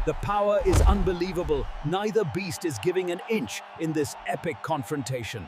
The power is unbelievable. Neither beast is giving an inch in this epic confrontation.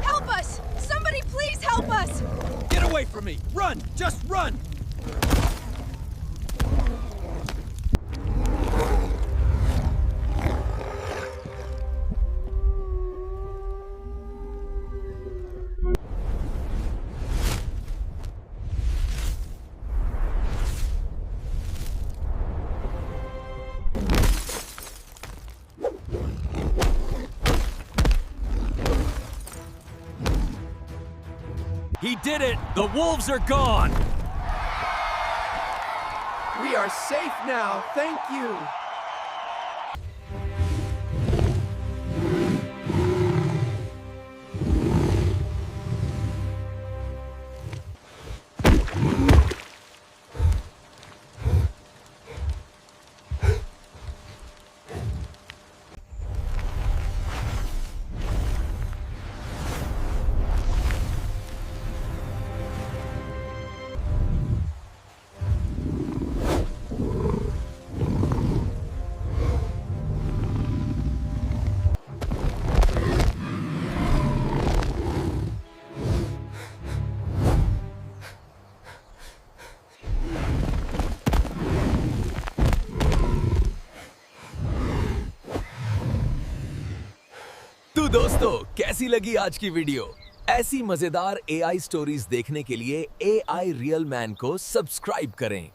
Help us! Somebody please help us! Get away from me! Run! Just run! He did it! The wolves are gone! We are safe now, thank you! तो दोस्तों कैसी लगी आज की video? ऐसी मजेदार AI stories देखने के लिए एआई रियल मैन को सब्सक्राइब करें।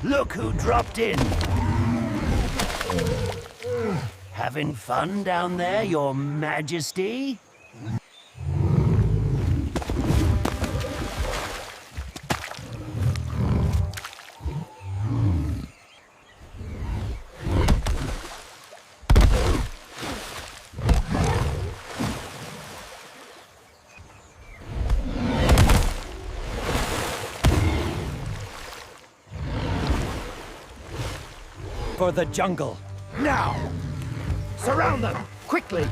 Look who dropped in. Having fun down there, Your Majesty? For the jungle. Now! Surround them! Quickly!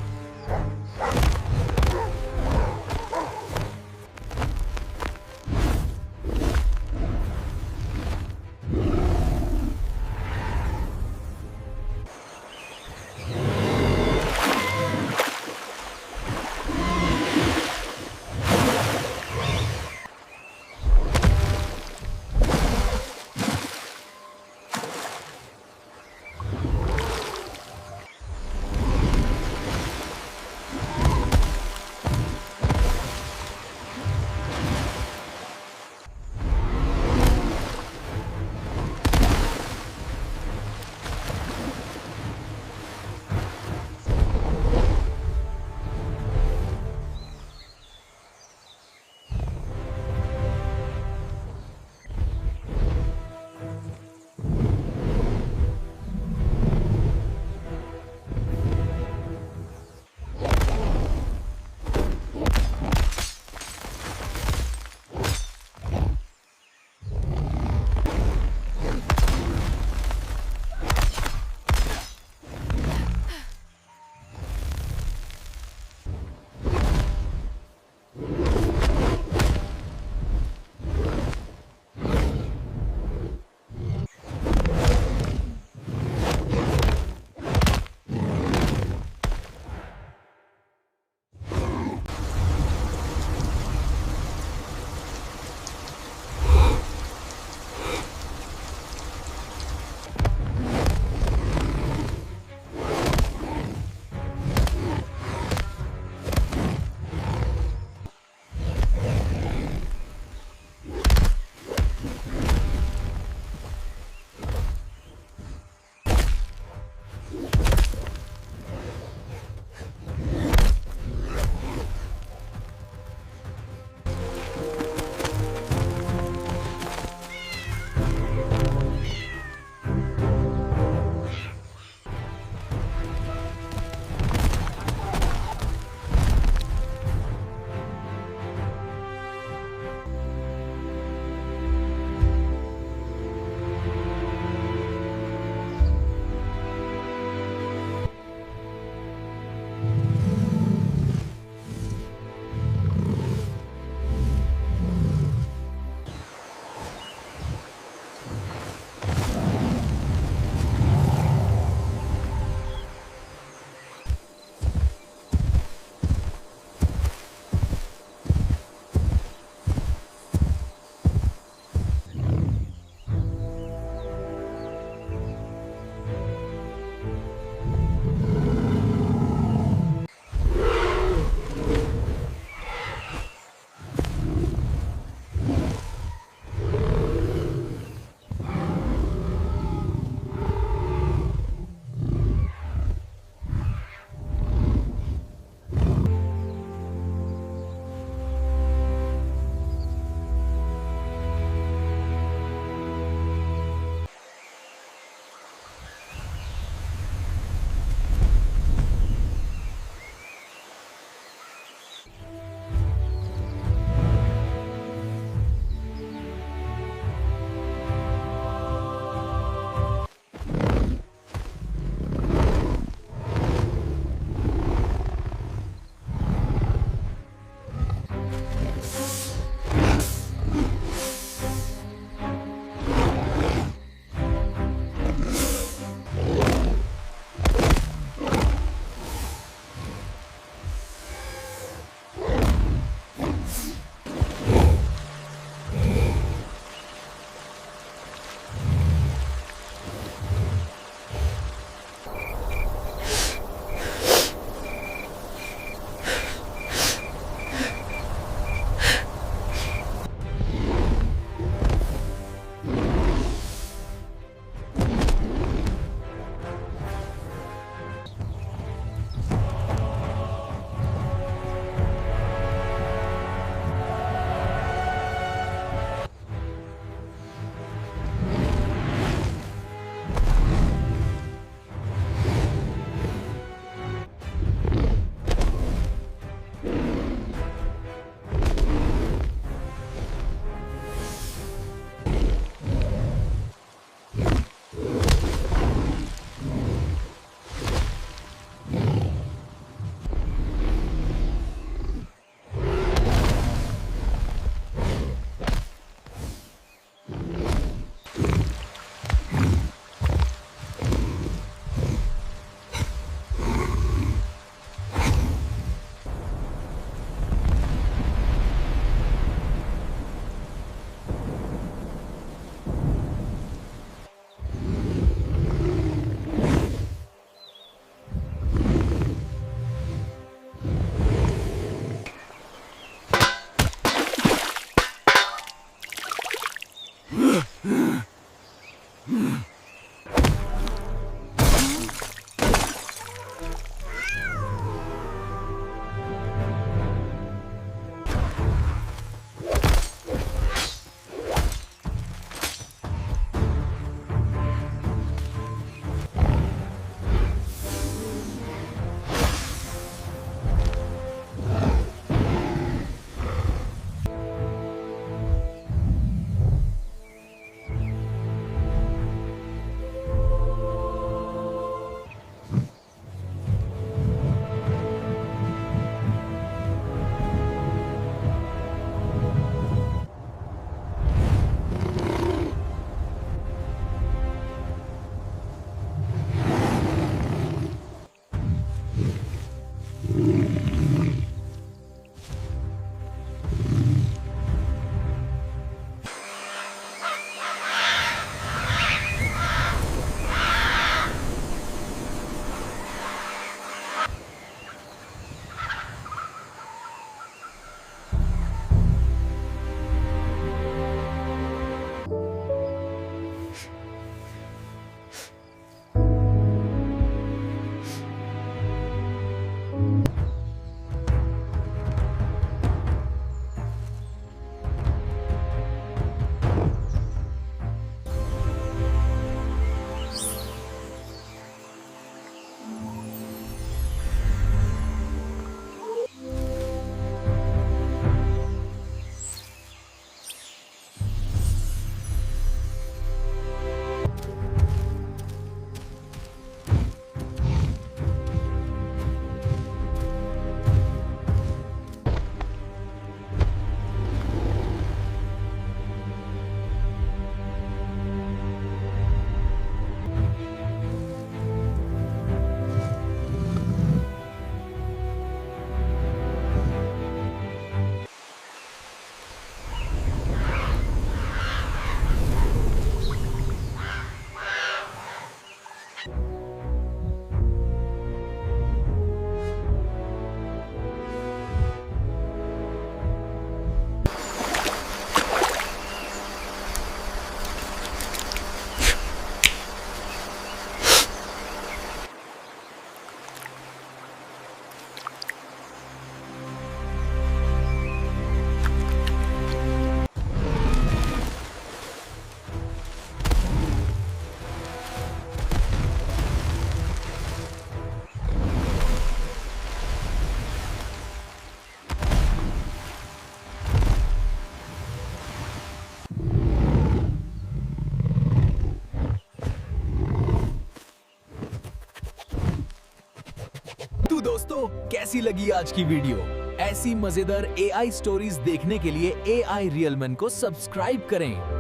दोस्तों, कैसी लगी आज की वीडियो? ऐसी मजेदार एआई स्टोरीज देखने के लिए एआई रियल मैन को सब्सक्राइब करें।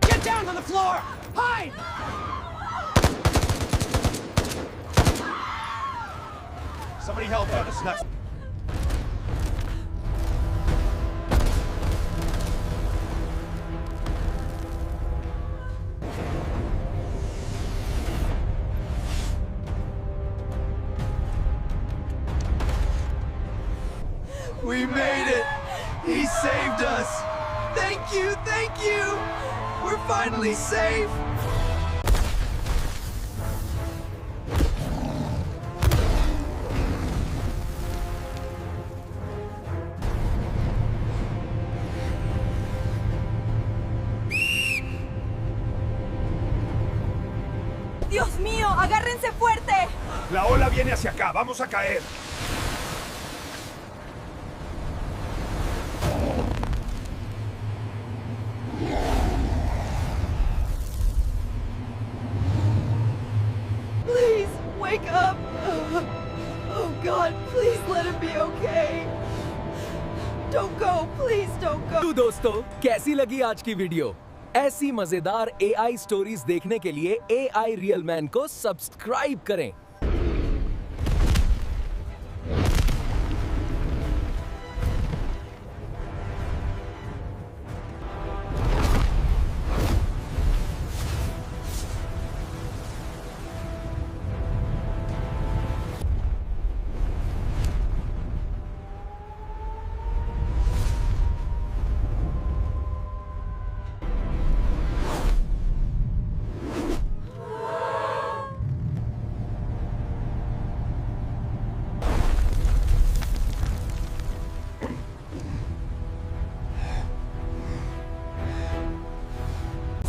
Get down on the floor! Hide! Somebody help us. Nuts. We made it! He saved us! Thank you, thank you! We're finally safe! ¡Dios mío! ¡Agárrense fuerte! La ola viene hacia acá. Vamos a caer. Please, wake up! Oh God, please let him be okay. Don't go, please don't go. तो दोस्तों, कैसी लगी आज की video? ऐसी मजेदार AI stories देखने के लिए एआई रियल मैन को सब्सक्राइब करें।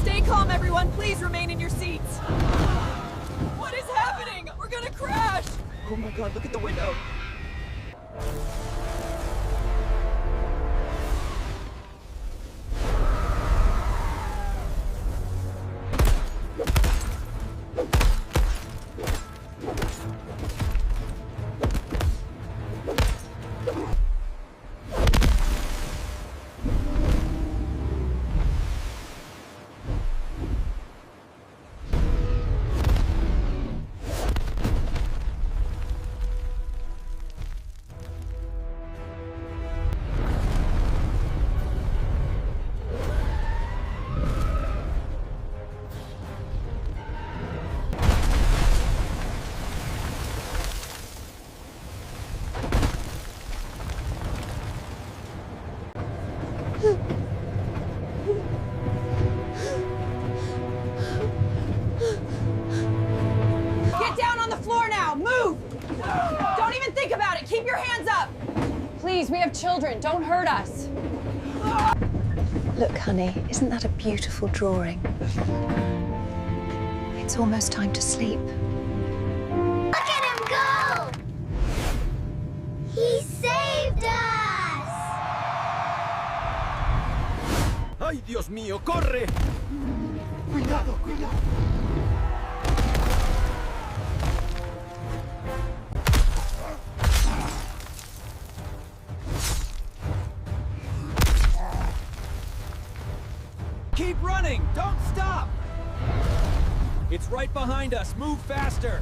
Stay calm, everyone. Please remain in your seats. What is happening? We're gonna crash. Oh my god, look at the window. hands up! Please, we have children. Don't hurt us. Look, honey, isn't that a beautiful drawing? It's almost time to sleep. Look at him go! He saved us! ¡Ay, Dios mío! ¡Corre! Cuidado, cuidado. Keep running! Don't stop! It's right behind us. Move faster!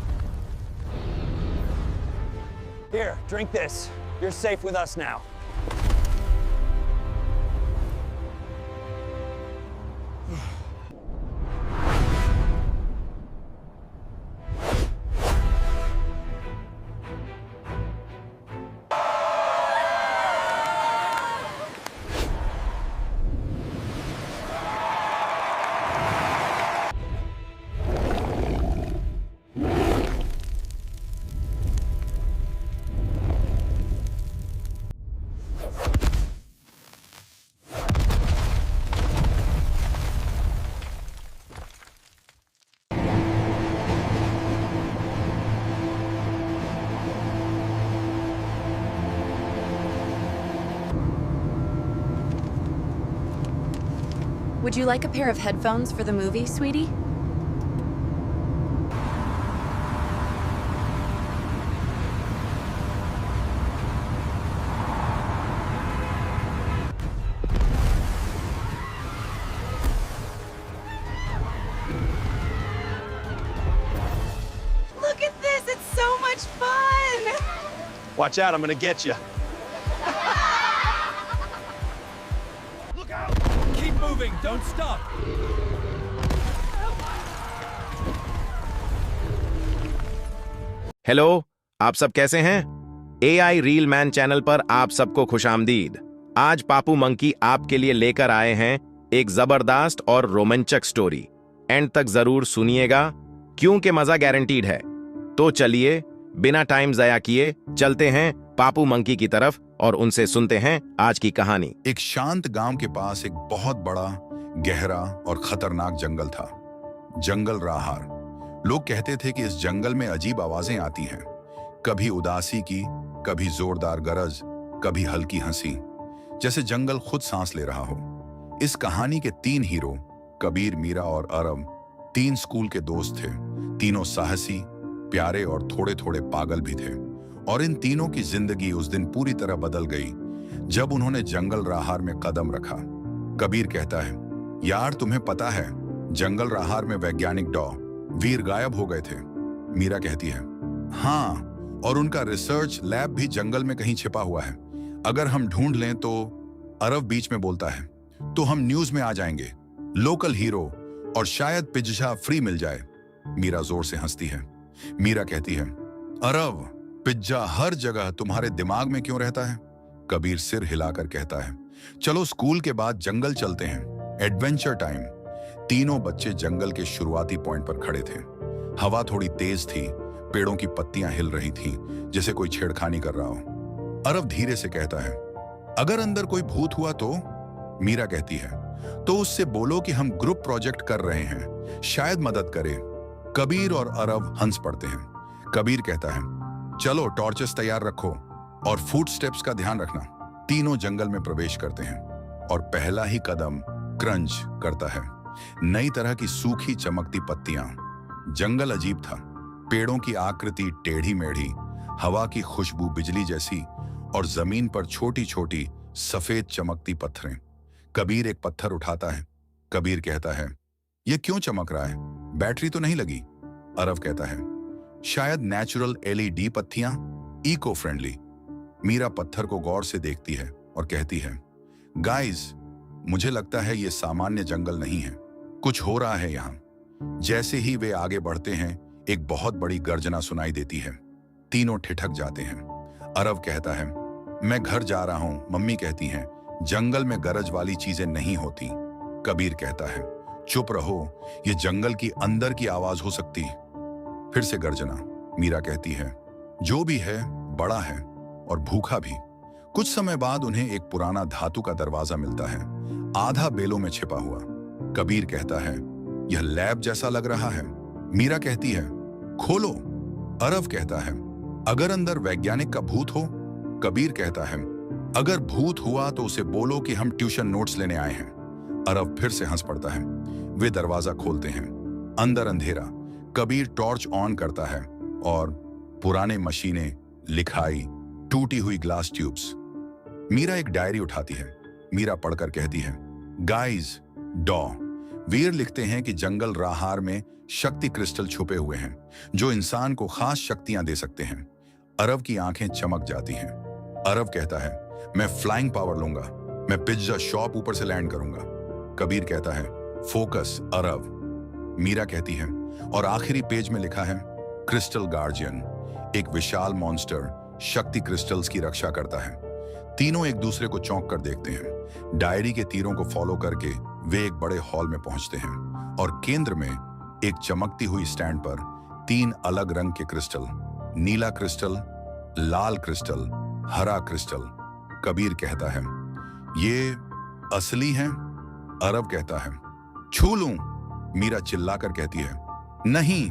Here, drink this. You're safe with us now. Would you like a pair of headphones for the movie, sweetie? Look at this! It's so much fun! Watch out, I'm gonna get you. Look out! Keep moving, don't stop! Hello, आप सब कैसे हैं? AI reel man channel पर आप सबको खुशामदीद। आज पापू monkey आपके लिए लेकर आए हैं एक जबरदस्त और रोमांचक स्टोरी। एंड तक जरूर सुनिएगा क्योंकि मजा गारंटीड है। तो चलिए बिना टाइम जाया किए चलते हैं पापू मंकी की तरफ और उनसे सुनते हैं आज की कहानी। एक शांत गांव के पास एक बहुत बड़ा, गहरा और खतरनाक जंगल था। जंगल राहार। लोग कहते थे कि इस जंगल में अजीब आवाजें आती हैं, कभी उदासी की, कभी जोरदार गरज, कभी हल्की हंसी, जैसे जंगल खुद सांस ले रहा हो। इस कहानी के 3 हीरो, कबीर, मीरा और अरब, 3 स्कूल के दोस्त थे। तीनों साहसी, प्यारे और थोड़े थोड़े पागल भी थे। और इन तीनों की जिंदगी उस दिन पूरी तरह बदल गई जब उन्होंने जंगल राहार में कदम रखा। कबीर कहता है, यार तुम्हें पता है जंगल राहार में वैज्ञानिक डॉ वीर गायब हो गए थे। मीरा कहती है, हाँ, और उनका रिसर्च लैब भी जंगल में कहीं छिपा हुआ है। अगर हम ढूंढ लें तो। अरब बीच में बोलता है, तो हम न्यूज में आ जाएंगे, लोकल हीरो, और शायद पिज्जा फ्री मिल जाए। मीरा जोर से हंसती है। मीरा कहती है, अरब, पिज्जा हर जगह तुम्हारे दिमाग में क्यों रहता है? कबीर सिर हिलाकर कहता है, चलो स्कूल के बाद जंगल चलते हैं, एडवेंचर टाइम। तीनों बच्चे जंगल के शुरुआती पॉइंट पर खड़े थे। हवा थोड़ी तेज थी, पेड़ों की पत्तियां हिल रही थीं, जैसे कोई छेड़खानी कर रहा हो। अरब धीरे से कहता है, अगर अंदर कोई भूत हुआ तो? मीरा कहती है, तो उससे बोलो कि हम ग्रुप प्रोजेक्ट कर रहे हैं, शायद मदद करे। कबीर और अरब हंस पड़ते हैं। कबीर कहता है, चलो टॉर्चेस तैयार रखो और फुट स्टेप्स का ध्यान रखना। तीनों जंगल में प्रवेश करते हैं और पहला ही कदम क्रंच करता है। नई तरह की सूखी चमकती पत्तियां। जंगल अजीब था, पेड़ों की आकृति टेढ़ी मेढ़ी, हवा की खुशबू बिजली जैसी, और जमीन पर छोटी छोटी सफेद चमकती पत्थरें। कबीर एक पत्थर उठाता है। कबीर कहता है, यह क्यों चमक रहा है? बैटरी तो नहीं लगी? अरब कहता है, शायद नेचुरल LED पत्तियां, इको फ्रेंडली। मीरा पत्थर को गौर से देखती है और कहती है, गाइस, मुझे लगता है यह सामान्य जंगल नहीं है, कुछ हो रहा है यहाँ। जैसे ही वे आगे बढ़ते हैं, एक बहुत बड़ी गर्जना सुनाई देती है। तीनों ठिठक जाते हैं। अरब कहता है, मैं घर जा रहा हूं। मम्मी कहती हैं, जंगल में गरज वाली चीजें नहीं होती। कबीर कहता है, चुप रहो, ये जंगल की अंदर की आवाज हो सकती। फिर से गर्जना। मीरा कहती है, जो भी है बड़ा है और भूखा भी। कुछ समय बाद उन्हें एक पुराना धातु का दरवाजा मिलता है, आधा बेलों में छिपा हुआ। कबीर कहता है, यह लैब जैसा लग रहा है। मीरा कहती है, खोलो। अरव कहता है, अगर अंदर वैज्ञानिक का भूत हो? कबीर कहता है, अगर भूत हुआ तो उसे बोलो कि हम ट्यूशन नोट्स लेने आए हैं। अरव फिर से हंस पड़ता है। वे दरवाजा खोलते हैं। अंदर अंधेरा। कबीर टॉर्च ऑन करता है और पुराने मशीनें, लिखाई, टूटी हुई ग्लास ट्यूब्स। मीरा एक डायरी उठाती है। मीरा पढ़कर कहती है, गाइस, डॉ वीर लिखते हैं कि जंगल राहार में शक्ति क्रिस्टल छुपे हुए हैं जो इंसान को खास शक्तियां दे सकते हैं। अरव की आंखें चमक जाती हैं। अरव कहता है, मैं फ्लाइंग पावर लूंगा, मैं पिज्जा शॉप ऊपर से लैंड करूंगा। कबीर कहता है, फोकस अरव। मीरा कहती है, और आखिरी पेज में लिखा है, क्रिस्टल गार्जियन, एक विशाल मॉन्स्टर शक्ति क्रिस्टल्स की रक्षा करता है। तीनों एक दूसरे को चौंक कर देखते हैं। डायरी के तीरों को फॉलो करके वे एक बड़े हॉल में पहुंचते हैं और केंद्र में एक चमकती हुई स्टैंड पर 3 अलग रंग के क्रिस्टल, नीला क्रिस्टल, लाल क्रिस्टल, हरा क्रिस्टल। कबीर कहता है, ये असली हैं? अरव कहता है, छू लूं? मीरा चिल्लाकर कहती है, नहीं।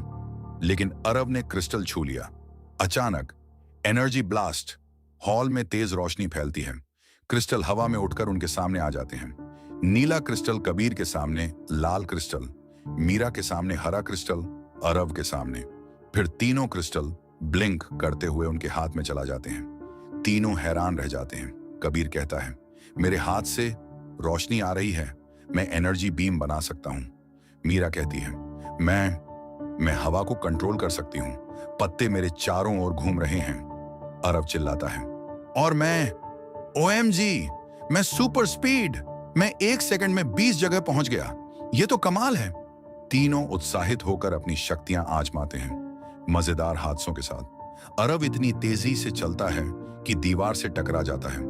लेकिन अरव ने क्रिस्टल छू लिया। अचानक एनर्जी ब्लास्ट। हॉल में तेज रोशनी फैलती है। क्रिस्टल हवा में उठकर उनके सामने आ जाते हैं। नीला क्रिस्टल कबीर के सामने, लाल क्रिस्टल मीरा के सामने, हरा क्रिस्टल अरव के सामने। फिर तीनों क्रिस्टल ब्लिंक करते हुए उनके हाथ में चला जाते हैं। तीनों हैरान रह जाते हैं। कबीर कहता है, मेरे हाथ से रोशनी आ रही है, मैं एनर्जी बीम बना सकता हूं। मीरा कहती है, मैं हवा को कंट्रोल कर सकती हूं, पत्ते मेरे चारों ओर घूम रहे हैं। अरव चिल्लाता है, और मैं OMG, मैं सुपर स्पीड, मैं 1 सेकंड में 20 जगह पहुंच गया, ये तो कमाल है। तीनों उत्साहित होकर अपनी शक्तियां आजमाते हैं, मजेदार हादसों के साथ। अरव इतनी तेजी से चलता है कि दीवार से टकरा जाता है।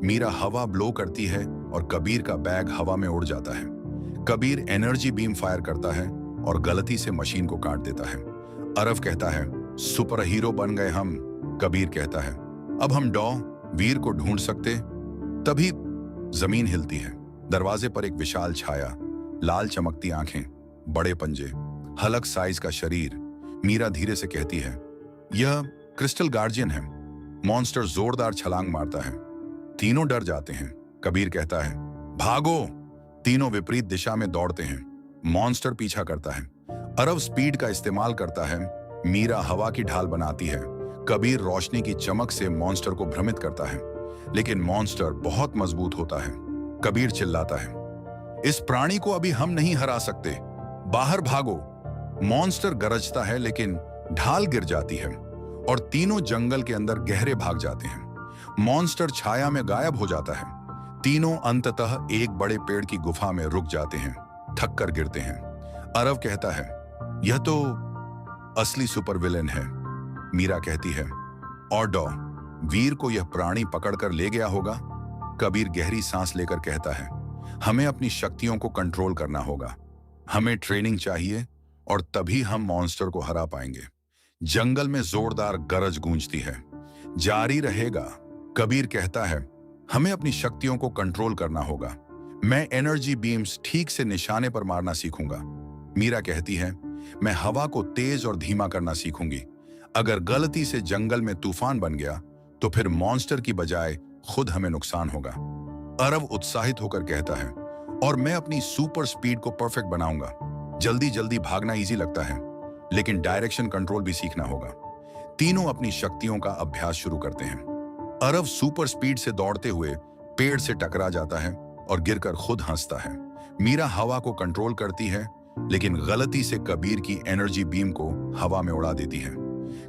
मीरा हवा ब्लो करती है और कबीर का बैग हवा में उड़ जाता है। कबीर एनर्जी बीम फायर करता है और गलती से मशीन को काट देता है। अरव कहता है, सुपर हीरो बन गए हम। कबीर कहता है, अब हम डॉ वीर को ढूंढ सकते। तभी जमीन हिलती है। दरवाजे पर एक विशाल छाया, लाल चमकती आंखें, बड़े पंजे, हलक साइज का शरीर। मीरा धीरे से कहती है, यह क्रिस्टल गार्जियन है। मॉन्स्टर जोरदार छलांग मारता है। तीनों डर जाते हैं। कबीर कहता है, भागो। तीनों विपरीत दिशा में दौड़ते हैं। मॉन्स्टर पीछा करता है। अरव स्पीड का इस्तेमाल करता है। मीरा हवा की ढाल बनाती है। कबीर रोशनी की चमक से मॉन्स्टर को भ्रमित करता है, लेकिन मॉन्स्टर बहुत मजबूत होता है। कबीर चिल्लाता है, इस प्राणी को अभी हम नहीं हरा सकते, बाहर भागो। मॉन्स्टर गरजता है, लेकिन ढाल गिर जाती है और तीनों जंगल के अंदर गहरे भाग जाते हैं। मॉन्स्टर छाया में गायब हो जाता है। तीनों अंततः एक बड़े पेड़ की गुफा में रुक जाते हैं, थक कर गिरते हैं। अरव कहता है, यह तो असली सुपर विलेन है। मीरा कहती है, और डॉ वीर को यह प्राणी पकड़कर ले गया होगा। कबीर गहरी सांस लेकर कहता है, हमें अपनी शक्तियों को कंट्रोल करना होगा। हमें ट्रेनिंग चाहिए और तभी हम मॉन्स्टर को हरा पाएंगे। जंगल में जोरदार गरज गूंजती है। जारी रहेगा। कबीर कहता है, हमें अपनी शक्तियों को कंट्रोल करना होगा। मैं एनर्जी बीम्स ठीक से निशाने पर मारना सीखूंगा। मीरा कहती है, मैं हवा को तेज और धीमा करना सीखूंगी। अगर गलती से जंगल में तूफान बन गया तो फिर मॉन्स्टर की बजाय खुद हमें नुकसान होगा। अरव उत्साहित होकर कहता है, और मैं अपनी सुपर स्पीड को परफेक्ट बनाऊंगा। जल्दी जल्दी भागना इजी लगता है, लेकिन डायरेक्शन कंट्रोल भी सीखना होगा। तीनों अपनी शक्तियों का अभ्यास शुरू करते हैं। अरव सुपर स्पीड से दौड़ते हुए पेड़ से टकरा जाता है और गिरकर खुद हंसता है। मीरा हवा को कंट्रोल करती है, लेकिन गलती से कबीर की एनर्जी बीम को हवा में उड़ा देती है।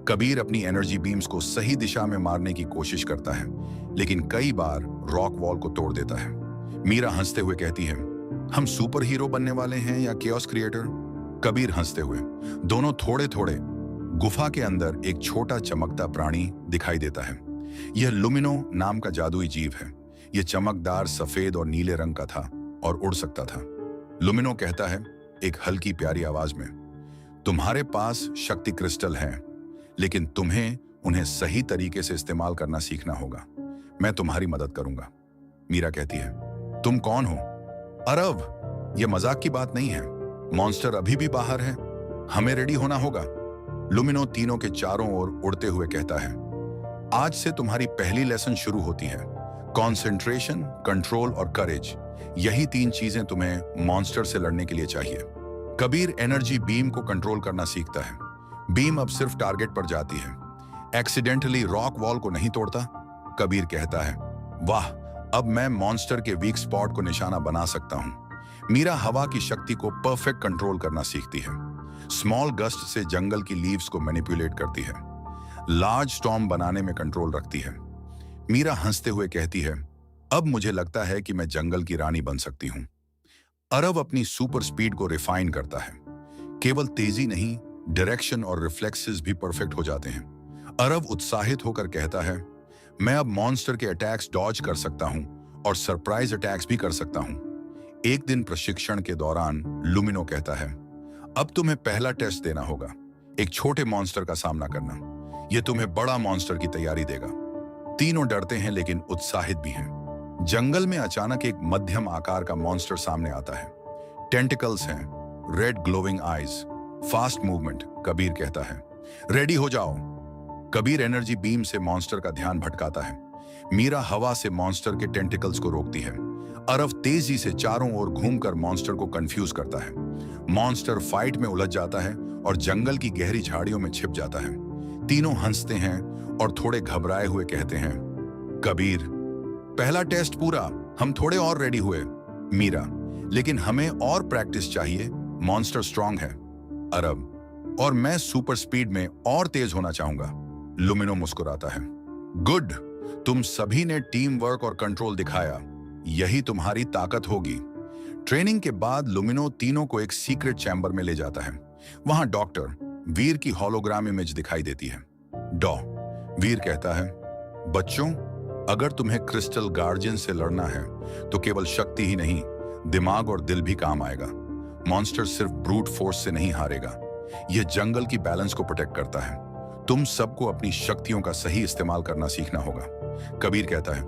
कबीर अपनी एनर्जी बीम्स को सही दिशा में मारने की कोशिश करता है, लेकिन कई बार रॉक वॉल को तोड़ देता है। मीरा हंसते हुए कहती है, हम सुपर हीरो बनने वाले हैं या केओस क्रिएटर? कबीर हंसते हुए, दोनों थोड़े थोड़े। गुफा के अंदर एक छोटा चमकता प्राणी दिखाई देता है। यह लुमिनो नाम का जादुई जीव है। यह चमकदार सफेद और नीले रंग का था और उड़ सकता था। लुमिनो कहता है एक हल्की प्यारी आवाज में, तुम्हारे पास शक्ति क्रिस्टल है, लेकिन तुम्हें उन्हें सही तरीके से इस्तेमाल करना सीखना होगा। मैं तुम्हारी मदद करूंगा। मीरा कहती है, तुम कौन हो? अरव, यह मजाक की बात नहीं है। मॉन्स्टर अभी भी बाहर है, हमें रेडी होना होगा। लुमिनो तीनों के चारों ओर उड़ते हुए कहता है, आज से तुम्हारी पहली लेसन शुरू होती है। कंसंट्रेशन, कंट्रोल और करेज, यही 3 चीजें तुम्हें मॉन्स्टर से लड़ने के लिए चाहिए। कबीर एनर्जी बीम को कंट्रोल करना सीखता है। बीम अब सिर्फ टारगेट पर जाती है, एक्सीडेंटली रॉक वॉल को नहीं तोड़ता। कबीर कहता है, वाह, अब मैं मॉन्स्टर के वीक स्पॉट को निशाना बना सकता हूं। मीरा हवा की शक्ति को परफेक्ट कंट्रोल करना सीखती है। स्मॉल गस्ट से जंगल की लीव्स को मैनिपुलेट करती है, लार्ज स्टॉर्म बनाने में कंट्रोल रखती है। मीरा हंसते हुए कहती है, अब मुझे लगता है कि मैं जंगल की रानी बन सकती हूं। अरव अपनी सुपर स्पीड को रिफाइन करता है। केवल तेजी नहीं, डायरेक्शन और रिफ्लेक्सेस भी परफेक्ट हो जाते हैं। अरव उत्साहित होकर कहता है, मैं अब मॉन्स्टर के अटैक्स डॉज कर सकता हूं और सरप्राइज अटैक्स भी कर सकता हूं। एक दिन प्रशिक्षण के दौरान लुमिनो कहता है, अब तुम्हें पहला टेस्ट देना होगा, एक छोटे मॉन्स्टर का सामना करना। यह तुम्हें बड़ा मॉन्स्टर की तैयारी देगा। तीनों डरते हैं लेकिन उत्साहित भी हैं। जंगल में अचानक एक मध्यम आकार का मॉन्स्टर सामने आता है। टेंटिकल्स हैं, red glowing eyes, fast movement. Kabir कहता है, रेडी हो जाओ। कबीर एनर्जी बीम से मॉन्स्टर का ध्यान भटकाता है। मीरा हवा से मॉन्स्टर के टेंटिकल्स को रोकती है। अरव तेजी से चारों ओर घूमकर मॉन्स्टर को कंफ्यूज करता है। मॉन्स्टर फाइट में उलझ जाता है और जंगल की गहरी झाड़ियों में छिप जाता है। तीनों हंसते हैं और थोड़े घबराए हुए कहते हैं, कबीर, पहला टेस्ट पूरा, हम थोड़े और रेडी हुए। मीरा, लेकिन हमें और प्रैक्टिस चाहिए, मॉन्स्टर स्ट्रांग है। अरब, और मैं सुपर स्पीड में और तेज होना चाहूंगा। लुमिनो मुस्कुराता है, गुड, तुम सभी ने टीम वर्क और कंट्रोल दिखाया, यही तुम्हारी ताकत होगी। ट्रेनिंग के बाद लुमिनो तीनों को एक सीक्रेट चैम्बर में ले जाता है। वहां डॉक्टर वीर की हॉलोग्राम इमेज दिखाई देती है। वीर कहता है, बच्चों, अगर तुम्हें क्रिस्टल गार्जियन से लड़ना है तो केवल शक्ति ही नहीं, दिमाग और दिल भी काम आएगा। मॉन्स्टर सिर्फ ब्रूट फोर्स से नहीं हारेगा, यह जंगल की बैलेंस को प्रोटेक्ट करता है। तुम सबको अपनी शक्तियों का सही इस्तेमाल करना सीखना होगा। कबीर कहता है,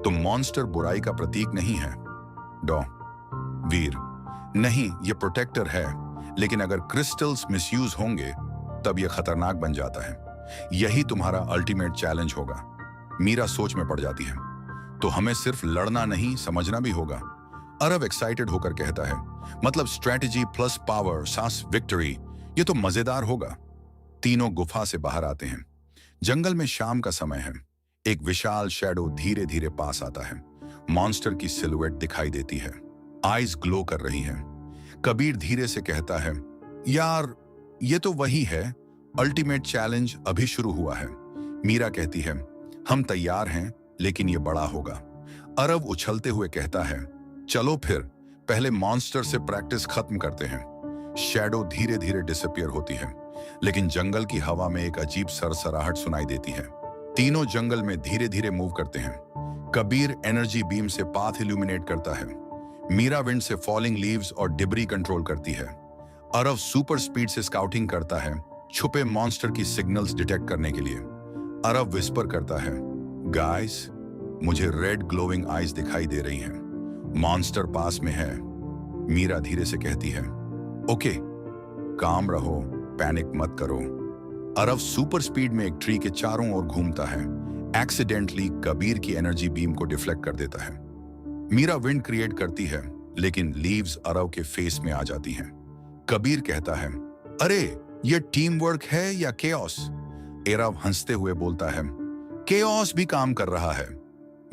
तुम मॉन्स्टर बुराई का प्रतीक नहीं है। वीर, नहीं, यह प्रोटेक्टर है, लेकिन अगर क्रिस्टल्स मिसयूज होंगे तब यह खतरनाक बन जाता है। यही तुम्हारा अल्टीमेट चैलेंज होगा। मीरा सोच में पड़ जाती है, तो हमें सिर्फ लड़ना नहीं, समझना भी होगा। अरव एक्साइटेड होकर कहता है, मतलब स्ट्रेटजी प्लस पावर सास विक्ट्री, ये तो मजेदार होगा। तीनों गुफा से बाहर आते हैं। जंगल में शाम का समय है। एक विशाल शैडो धीरे धीरे पास आता है। मॉन्स्टर की सिलुएट दिखाई देती है, आईज ग्लो कर रही हैं। कबीर धीरे से कहता है, यार, ये तो वही है, अल्टीमेट चैलेंज अभी शुरू हुआ है। मीरा कहती है, हम तैयार हैं, लेकिन ये बड़ा होगा। अरव उछलते हुए कहता है, चलो फिर, पहले मॉन्स्टर से प्रैक्टिस खत्म करते हैं। शैडो धीरे धीरे डिसअपीयर होती है, लेकिन जंगल की हवा में एक अजीब सरसराहट सुनाई देती है। तीनों जंगल में धीरे धीरे मूव करते हैं। कबीर एनर्जी बीम से पाथ इल्यूमिनेट करता है। मीरा विंड से फॉलिंग लीव्स और डिब्री कंट्रोल करती है। अरव सुपर स्पीड से स्काउटिंग करता है, छुपे मॉन्स्टर की सिग्नल्स डिटेक्ट करने के लिए। अरव विस्पर करता है, गाइस, मुझे रेड ग्लोविंग आईज दिखाई दे रही हैं, मॉन्स्टर पास में है। मीरा धीरे से कहती है, ओके, काम रहो, पैनिक मत करो। अरव सुपर स्पीड में एक ट्री के चारों ओर घूमता है, एक्सीडेंटली कबीर की एनर्जी बीम को डिफ्लेक्ट कर देता है। मीरा विंड क्रिएट करती है, लेकिन लीव्स अरव के फेस में आ जाती हैं। कबीर कहता है, अरे, ये टीम वर्क है या केओस? अरव हंसते हुए बोलता है, केओस भी काम कर रहा है।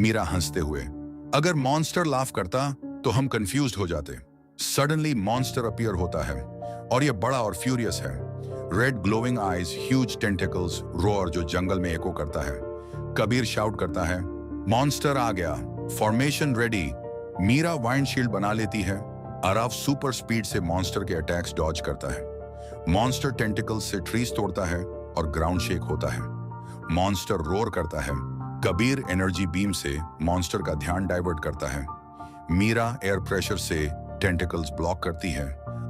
मीरा हंसते हुए, अगर मॉन्स्टर लाफ करता तो हम कंफ्यूज्ड हो जाते। सडनली मॉन्स्टर अपीयर होता है और यह बड़ा और फ्यूरियस है। Red glowing eyes, huge tentacles, row or जो जंगल में एको करता है। कबीर शाउट करता है, मॉन्स्टर आ गया, formation ready. Meera wind shield बना लेती है। अरव सुपर स्पीड से मॉन्स्टर के अटैक्स डॉज करता है। मॉन्स्टर टेंटिकल्स से ट्रीज तोड़ता है और ग्राउंड शेक होता है। मॉन्स्टर रोर करता है। कबीर एनर्जी बीम से मॉन्स्टर का ध्यान डाइवर्ट करता है। मीरा एयर प्रेशर से टेंटिकल्स ब्लॉक करती है।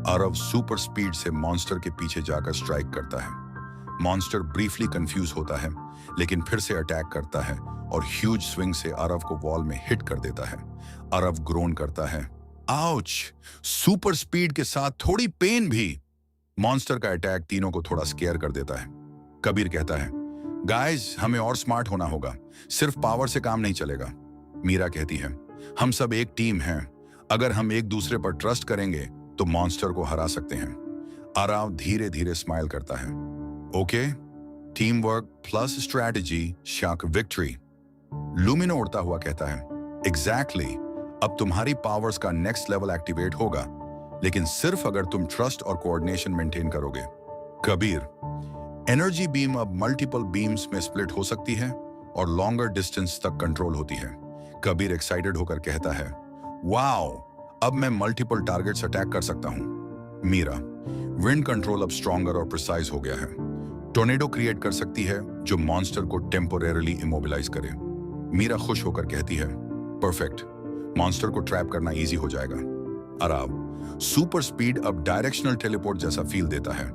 अरव सुपर स्पीड से मॉन्स्टर के पीछे जाकर स्ट्राइक करता है। मॉन्स्टर ब्रीफली कंफ्यूज होता है, लेकिन फिर से अटैक करता है और ह्यूज स्विंग से अरव को वॉल में हिट कर देता है। अरव ग्रोन करता है, आउच। सुपर स्पीड के साथ थोड़ी पेन भी। मॉन्स्टर का अटैक तीनों को थोड़ा स्केयर कर देता है। कबीर कहता है, गाइस, हमें और स्मार्ट होना होगा, सिर्फ पावर से काम नहीं चलेगा। मीरा कहती है, हम सब एक टीम हैं, अगर हम एक दूसरे पर ट्रस्ट करेंगे तो मॉन्स्टर को हरा सकते हैं। अरव धीरे धीरे स्माइल करता है, okay, team work plus strategy शाक विक्ट्री। लुमिनो उड़ता हुआ कहता है, एग्जैक्टली, अब तुम्हारी पावर्स का नेक्स्ट लेवल एक्टिवेट होगा, लेकिन सिर्फ अगर तुम ट्रस्ट और कोऑर्डिनेशन मेंटेन करोगे। कबीर, एनर्जी बीम अब मल्टीपल बीम्स में स्प्लिट हो सकती है और लॉन्गर डिस्टेंस तक कंट्रोल होती है। कबीर एक्साइटेड होकर कहता है, वाओ, अब मैं मल्टीपल टारगेट्स अटैक कर सकता हूं। मीरा, विंड कंट्रोल अब स्ट्रॉन्गर और प्रिसाइज हो गया है। टोर्नेडो क्रिएट कर सकती है जो मॉन्स्टर को टेम्पोरेरली इमोबिलाइज करे। मीरा खुश होकर कहती है, परफेक्ट, मॉन्स्टर को ट्रैप करना इजी हो जाएगा। अरव, सुपर स्पीड अब डायरेक्शनल टेलीपोर्ट जैसा फील देता है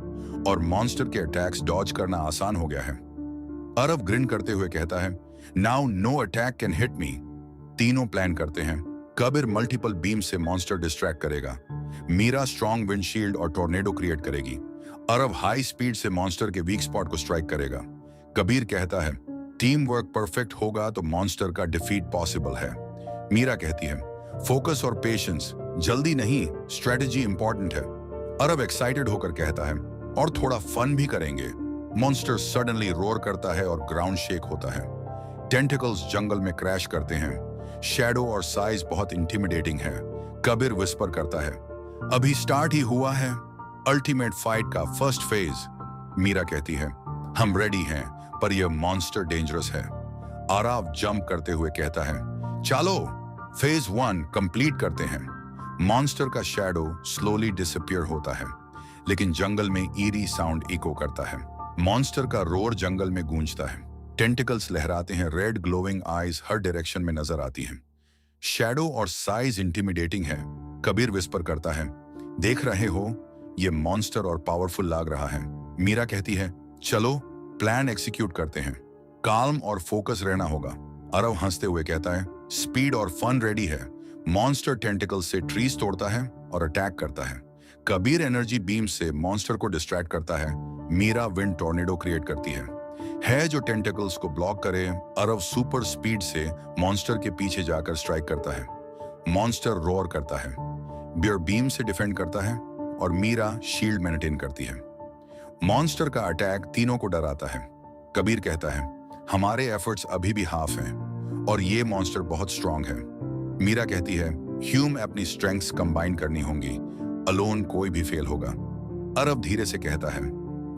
और मॉन्स्टर के अटैक्स डॉज करना आसान हो गया है। अरव ग्रिन करते हुए कहता है, now no attack can hit me. तीनों प्लान करते हैं। कबीर मल्टीपल बीम से मॉन्स्टर डिस्ट्रैक्ट करेगा। मीरा स्ट्रॉन्ग विंडशील्ड और टोर्नेडो क्रिएट करेगी। अरव हाई स्पीड से मॉन्स्टर के वीक स्पॉट को स्ट्राइक करेगा। कबीर कहता है, टीम वर्क परफेक्ट होगा तो मॉन्स्टर का डिफीट पॉसिबल है। मीरा कहती है, फोकस और पेशेंस, जल्दी नहीं, स्ट्रेटेजी इंपॉर्टेंट है। अरव एक्साइटेड होकर कहता है, और थोड़ा फन भी करेंगे। मॉन्स्टर सडनली रोर करता है और ग्राउंड शेक होता है। टेंटिकल्स जंगल में क्रैश करते हैं। शैडो और साइज बहुत इंटिमिडेटिंग है। कबीर विस्पर करता है, अभी स्टार्ट ही हुआ है, अल्टीमेट फाइट का फर्स्ट फेज। मीरा कहती है, हम रेडी हैं, पर यह मॉन्स्टर डेंजरस है। अरव जंप करते हुए कहता है, चलो फेज 1 कंप्लीट करते हैं। मॉन्स्टर का शैडो स्लोली डिसअपीयर होता है, लेकिन जंगल में ईरी साउंड इको करता है। मॉन्स्टर का रोर जंगल में गूंजता है। टेंटिकल्स लहराते हैं, रेड ग्लोइंग आईज हर डायरेक्शन में नजर आती हैं। शैडो और साइज इंटिमिडेटिंग है। कबीर विस्पर करता है, देख रहे हो, ये मॉन्स्टर और पावरफुल लग रहा है। मीरा कहती है, चलो प्लान एग्जीक्यूट करते हैं, काल्म और फोकस रहना होगा। अरव हंसते हुए कहता है, स्पीड और फन रेडी है। मॉन्स्टर टेंटिकल्स से ट्रीज तोड़ता है और अटैक करता है। कबीर एनर्जी बीम से मॉन्स्टर को डिस्ट्रैक्ट करता है। मीरा विंड टोर्नेडो क्रिएट करती है जो टेंटिकल्स को ब्लॉक करे। अरव सुपर स्पीड से मॉन्स्टर के पीछे जाकर स्ट्राइक करता है। मॉन्स्टर रोर करता है। बियर बीम से डिफेंड करता है और मीरा शील्ड मेंटेन करती है। मॉन्स्टर का अटैक तीनों को डराता है। कबीर कहता है, हमारे एफर्ट्स अभी भी हाफ हैं और ये मॉन्स्टर बहुत स्ट्रांग है। मीरा कहती है, ह्यूम अपनी स्ट्रेंथ्स कंबाइन करनी होंगी, अलोन कोई भी फेल होगा। अरव धीरे से कहता है,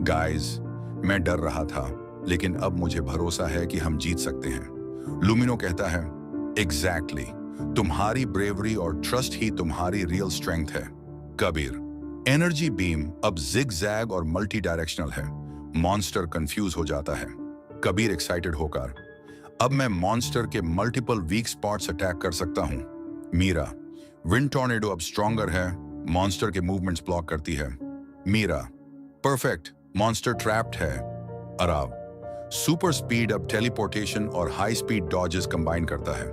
गाइस, मैं डर रहा था, लेकिन अब मुझे भरोसा है कि हम जीत सकते हैं। लुमिनो कहता है, एग्जैक्टली, तुम्हारी ब्रेवरी और ट्रस्ट ही तुम्हारी रियल स्ट्रेंथ है। कबीर, एनर्जी बीम अब जिग-जैग और मल्टी डायरेक्शनल है। मॉन्स्टर कंफ्यूज हो जाता है। कबीर एक्साइटेड होकर, अब मैं मॉन्स्टर के मल्टीपल वीक स्पॉट्स अटैक कर सकता हूं। मीरा, विंड टोर्नेडो अब स्ट्रॉन्गर है, मॉन्स्टर के मूवमेंट्स ब्लॉक करती है। मीरा, परफेक्ट, मॉन्स्टर ट्रैप्ड है। अरव, सुपर स्पीड अब टेलीपोर्टेशन और हाई स्पीड डॉजेस कंबाइन करता है।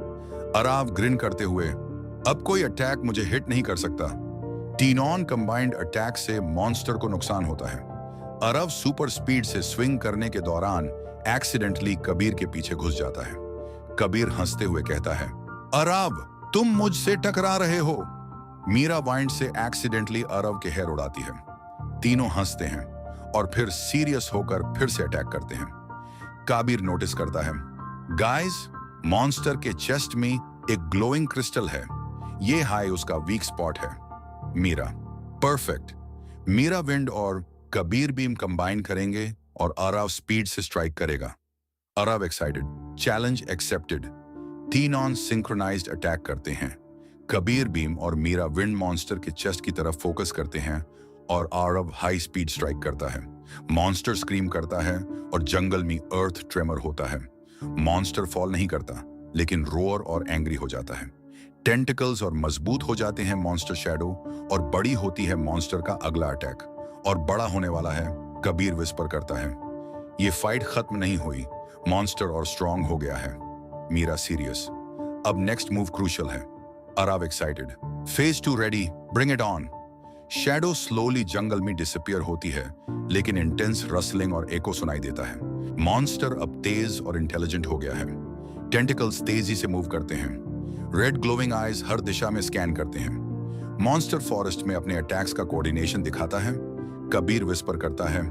अरव ग्रिन करते हुए, अब कोई अटैक मुझे हिट नहीं कर सकता। टीनॉन कंबाइंड अटैक से मॉन्स्टर को नुकसान होता है। अरव सुपर स्पीड से स्विंग करने के दौरान एक्सीडेंटली कबीर के पीछे घुस जाता है। कबीर हंसते हुए कहता है, अरव, तुम मुझसे टकरा रहे हो। मीरा वाइंड से एक्सीडेंटली अरव के हेयर उड़ाती है। तीनों हंसते हैं और फिर सीरियस होकर फिर से अटैक करते हैं। कबीर नोटिस करता है, गाइस, मॉन्स्टर के चेस्ट में एक ग्लोइंग क्रिस्टल है, ये हाई उसका वीक स्पॉट है। मीरा, परफेक्ट, मीरा विंड और कबीर बीम कंबाइन करेंगे और अरव स्पीड से स्ट्राइक करेगा। Arab excited, challenge accepted. तीनों सिंक्रोनाइज्ड अटैक करते हैं। कबीर बीम और मीरा विंड मॉन्स्टर के चेस्ट की तरफ फोकस करते हैं और अरव हाई स्पीड स्ट्राइक करता है। मॉन्स्टर स्क्रीम करता है और जंगल में अर्थ ट्रेमर होता है। मॉन्स्टर फॉल नहीं करता, लेकिन रोर और एंग्री हो जाता है। टेंटिकल्स और मजबूत हो जाते हैं मॉन्स्टर शैडो और बड़ी होती है मॉन्स्टर का अगला अटैक और बड़ा होने वाला है। कबीर विस्पर करता है, ये फाइट खत्म नहीं हुई, मॉन्स्टर और स्ट्रांग हो गया है। मीरा सीरियस। अब नेक्स्ट मूव क्रूशियल है। Aarav excited. Phase 2 ready, bring it on. Shadow slowly जंगल में डिसअपियर होती है, लेकिन इंटेंस रसलिंग और एको सुनाई देता है। मॉन्स्टर अब तेज और इंटेलिजेंट हो गया है। टेंटिकल्स तेजी से मूव करते हैं। रेड ग्लोइंग आईज हर दिशा में स्कैन करते हैं। मॉन्स्टर फॉरेस्ट में अपने अटैक्स का कोऑर्डिनेशन दिखाता है। कबीर विस्पर करता है,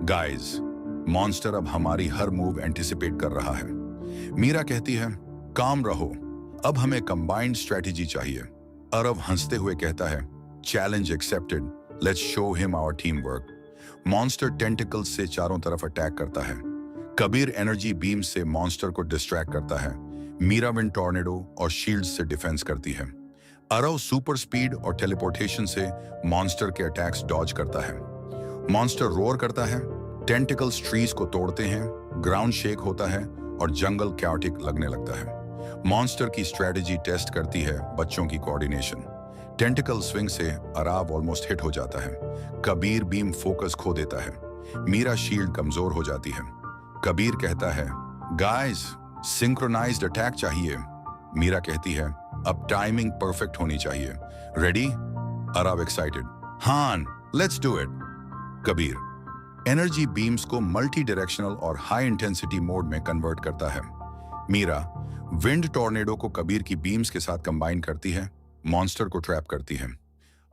गाइज, मॉन्स्टर अब हमारी हर मूव एंटिसिपेट कर रहा है। मीरा कहती है, काम रहो, अब हमें कंबाइंड स्ट्रेटेजी चाहिए। अरव हंसते हुए कहता है, challenge accepted, let's show him our team work. Monster tentacles से चारों तरफ अटैक करता है। कबीर एनर्जी बीम से मॉन्स्टर को डिस्ट्रैक्ट करता है। मीरा विंड टॉर्नेडो और शील्ड से डिफेंस करती है। अरव सुपर स्पीड और टेलीपोर्टेशन से मॉन्स्टर के अटैक्स डॉज करता है। मॉन्स्टर रोर करता है, टेंटिकल्स ट्रीज को तोड़ते हैं, ग्राउंड शेक होता है और जंगल कैओटिक लगने लगता है। मॉन्स्टर की स्ट्रेटेजी टेस्ट करती है बच्चों की कोऑर्डिनेशन। टेंटिकल स्विंग से अराव ऑलमोस्ट हिट हो जाता है। कबीर बीम फोकस खो देता है। मीरा शील्ड कमजोर हो जाती है। कबीर कहता है, गाइस, सिंक्रोनाइज्ड अटैक चाहिए। मीरा कहती है, अब टाइमिंग परफेक्ट होनी चाहिए। रेडी? अराव एक्साइटेड, हां, let's do it. Kabir energy beams को मल्टी डायरेक्शनल और हाई इंटेंसिटी मोड में कन्वर्ट करता है। मीरा विंड टॉर्नेडो को कबीर की बीम्स के साथ कंबाइन करती है, मॉन्स्टर को ट्रैप करती है।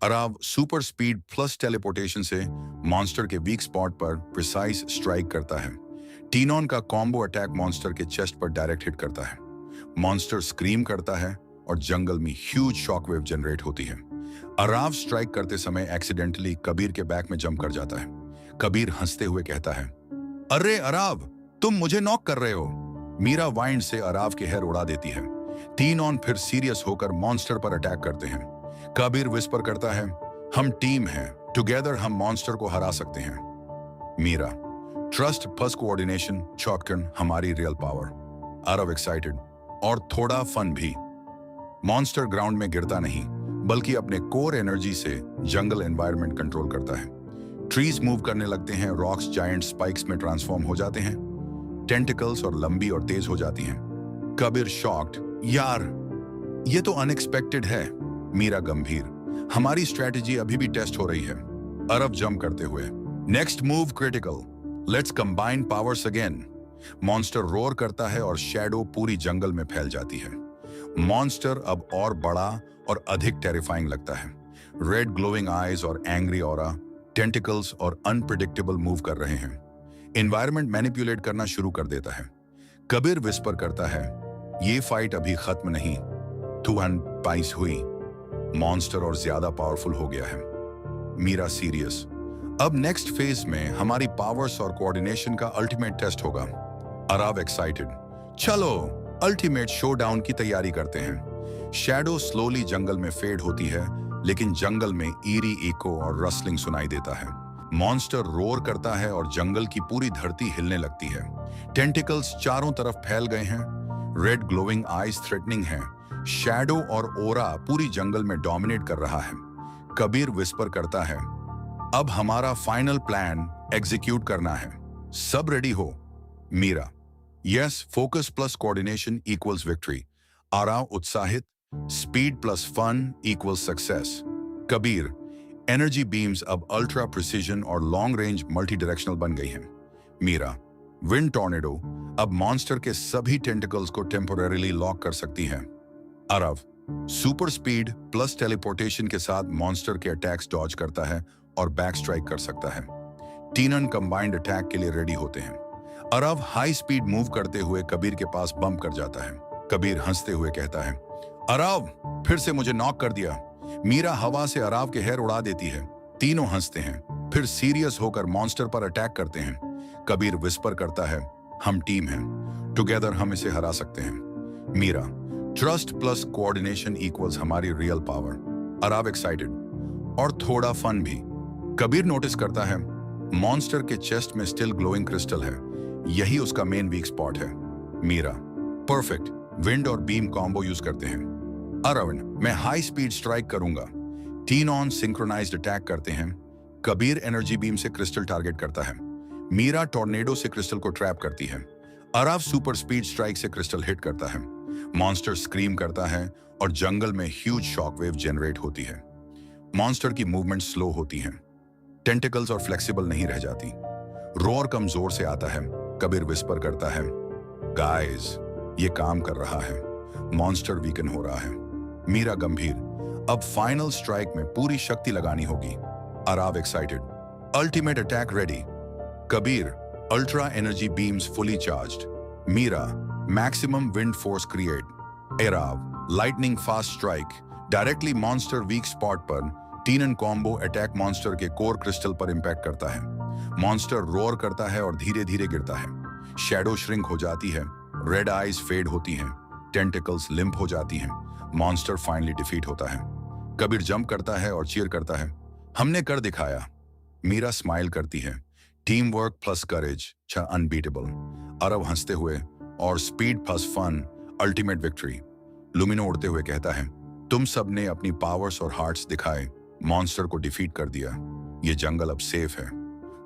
अराव सुपर स्पीड प्लस टेलीपोर्टेशन से मॉन्स्टर के वीक स्पॉट पर प्रिसाइज स्ट्राइक करता है। टीनॉन का कॉम्बो अटैक मॉन्स्टर के चेस्ट पर डायरेक्ट हिट करता है। मॉन्स्टर स्क्रीम करता है और जंगल में ह्यूज शॉकवेव जनरेट होती है। अराव स्ट्राइक करते समय एक्सीडेंटली कबीर के बैक में जंप कर जाता है। कबीर हंसते हुए कहता है, अरे अराव, तुम मुझे नॉक कर रहे हो। मीरा वाइंड से अराव के हेयर उड़ा देती है। टीनॉन फिर सीरियस होकर मॉन्स्टर पर अटैक करते हैं। कबीर विस्पर करता है, हम टीम हैं, टुगेदर हम मॉन्स्टर को हरा सकते हैं। Meera trust plus coordination, shotgun हमारी रियल पावर। अरव एक्साइटेड, और थोड़ा फन भी। मॉन्स्टर ग्राउंड में गिरता नहीं, बल्कि अपने कोर एनर्जी से जंगल एनवायरनमेंट कंट्रोल करता है। ट्रीज मूव करने लगते हैं, रॉक्स जायंट स्पाइक्स में ट्रांसफॉर्म हो जाते हैं, टेंटिकल्स और लंबी और तेज हो जाती हैं। कबीर शॉक्ड, यार, ये तो अनएक्सपेक्टेड है। मीरा गंभीर, हमारी स्ट्रेटेजी अभी भी टेस्ट हो रही है। अरब जंप करते हुए, next move critical, let's combine powers again. Monster roar करता है और शैडो पूरी जंगल में फैल जाती है। मॉन्स्टर अब और बड़ा और अधिक टेरिफाइंग लगता है। रेड ग्लोइंग आईज और एंग्री ऑरा, टेंटिकल्स और अनप्रिडिक्टेबल मूव कर रहे हैं। एनवायरनमेंट मैनिपुलेट करना शुरू कर देता है। कबीर विस्पर करता है, ये फाइट अभी खत्म नहीं, 2 हुई, मॉन्स्टर और ज्यादा पावरफुल हो गया है। मीरा सीरियस, अब नेक्स्ट फेज में हमारी पावर्स और कोऑर्डिनेशन का अल्टीमेट टेस्ट होगा। अराव एक्साइटेड, चलो अल्टीमेट शोडाउन की तैयारी करते हैं। शैडो स्लोली जंगल में फेड होती है, लेकिन जंगल में ईरी इको और रसलिंग सुनाई देता है। मॉन्स्टर रोर करता है और जंगल की पूरी धरती हिलने लगती है। टेंटिकल्स चारों तरफ फैल गए हैं। रेड ग्लोइंग आईज थ्रेटनिंग है। शैडो और ओरा पूरी जंगल में डोमिनेट कर रहा है। कबीर विस्पर करता है, अब हमारा फाइनल प्लान एग्जीक्यूट करना है। सब रेडी हो? Meera, yes, focus plus coordination equals victory. Aarav उत्साहित, speed plus fun equals success. Kabir, energy beams अब अल्ट्रा प्रिसीजन और लॉन्ग रेंज मल्टी डायरेक्शनल बन गई हैं। मीरा, विंड टॉर्नेडो अब मॉन्स्टर के सभी टेंटिकल्स को टेम्पोरेरीली लॉक कर सकती है। Arab, super speed plus teleportation के साथ मॉन्स्टर के अटैक्स डॉज करता है और बैक स्ट्राइक कर सकता है। टीनन कंबाइंड अटैक के लिए रेडी होते हैं। अरव हाई स्पीड मूव करते हुए कबीर के पास बम्प कर जाता है। कबीर हंसते हुए कहता है, अरव, फिर से मुझे नॉक कर दिया। मीरा हवा से अराव के हेयर उड़ा देती है। तीनों हंसते हैं, फिर सीरियस होकर मॉन्स्टर पर अटैक करते हैं। कबीर विस्पर करता है, हम टीम हैं, टुगेदर हम इसे हरा सकते हैं। Meera, trust plus coordination equals हमारी रियल पावर। अराव एक्साइटेड, और थोड़ा फन भी। कबीर नोटिस करता है, मॉन्स्टर के चेस्ट में स्टिल ग्लोइंग क्रिस्टल है, यही उसका मेन वीक स्पॉट है। मीरा, परफेक्ट, विंड और बीम कॉम्बो यूज करते हैं। अरविंद, मैं हाई स्पीड स्ट्राइक करूंगा। टीनॉन सिंक्रोनाइज्ड अटैक करते हैं। कबीर एनर्जी बीम से क्रिस्टल टारगेट करता है। मीरा टॉर्नेडो से क्रिस्टल को ट्रैप करती है। अराव सुपर स्पीड स्ट्राइक से क्रिस्टल हिट करता है। मॉन्स्टर स्क्रीम करता है और जंगल में ह्यूज शॉकवेव जनरेट होती है। मॉन्स्टर की मूवमेंट स्लो होती है, टेंटिकल्स और फ्लेक्सिबल नहीं रह जाती। रोर कमजोर से आता है। कबीर विस्पर करता है, गाइस, ये काम कर रहा है। मॉन्स्टर वीकन हो रहा है। मीरा गंभीर, अब फाइनल स्ट्राइक में पूरी शक्ति लगानी होगी। Aarav excited, ultimate attack ready. Kabir, ultra energy beams fully charged. Meera, maximum wind force create. Aarav, lightning fast strike directly monster weak spot पर। टीनन कॉम्बो अटैक मॉन्स्टर के कोर क्रिस्टल पर इंपैक्ट करता है। मॉन्स्टर रोर करता है और धीरे धीरे गिरता है। शैडो श्रिंक हो जाती है, रेड आईज फेड होती हैं, टेंटिकल्स लिम्प हो जाती हैं। मॉन्स्टर फाइनली डिफीट होता है। कबीर जंप करता है और चीयर करता है, हमने कर दिखाया। मीरा स्माइल करती है, team work plus courage unbeatable. Aarav हंसते हुए, और speed plus fun ultimate victory. Lumino उड़ते हुए कहता है, तुम सबने अपनी पावर्स और हार्ट्स दिखाए, मॉन्स्टर को डिफीट कर दिया। ये जंगल अब सेफ है।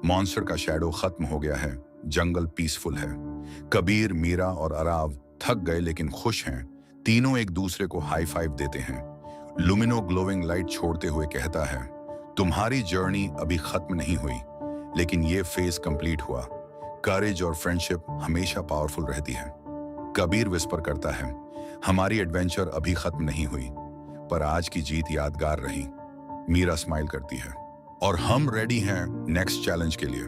मॉन्स्टर का शैडो खत्म हो गया है। जंगल पीसफुल है। कबीर, मीरा और अराव थक गए लेकिन खुश हैं। तीनों एक दूसरे को हाई फाइव देते हैं। लुमिनो ग्लोइंग लाइट छोड़ते हुए कहता है, तुम्हारी जर्नी अभी खत्म नहीं हुई, लेकिन ये फेज कंप्लीट हुआ। करेज और फ्रेंडशिप हमेशा पावरफुल रहती है। कबीर विस्पर करता है, हमारी एडवेंचर अभी खत्म नहीं हुई, पर आज की जीत यादगार रही। मीरा स्माइल करती है, और हम रेडी हैं नेक्स्ट चैलेंज के लिए।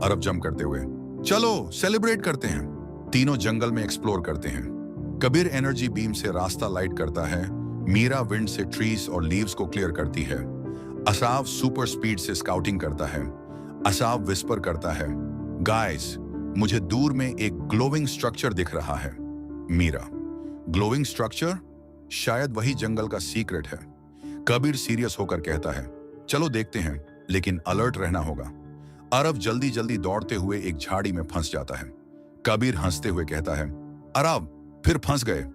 अरब जंप करते हुए, चलो सेलिब्रेट करते हैं। तीनों जंगल में एक्सप्लोर करते हैं। कबीर एनर्जी बीम से रास्ता लाइट करता है। मीरा विंड से ट्रीज और लीव्स को क्लियर करती है। असाव सुपर स्पीड से स्काउटिंग करता है। असाव विस्पर करता है, गाइस, मुझे दूर में एक ग्लोइंग स्ट्रक्चर दिख रहा है। Meera, glowing structure? शायद वही जंगल का सीक्रेट है। कबीर सीरियस होकर कहता है, चलो देखते हैं, लेकिन अलर्ट रहना होगा। अरब जल्दी जल्दी दौड़ते हुए एक झाड़ी में फंस जाता है। कबीर हंसते हुए कहता है, अरब फिर फंस गए।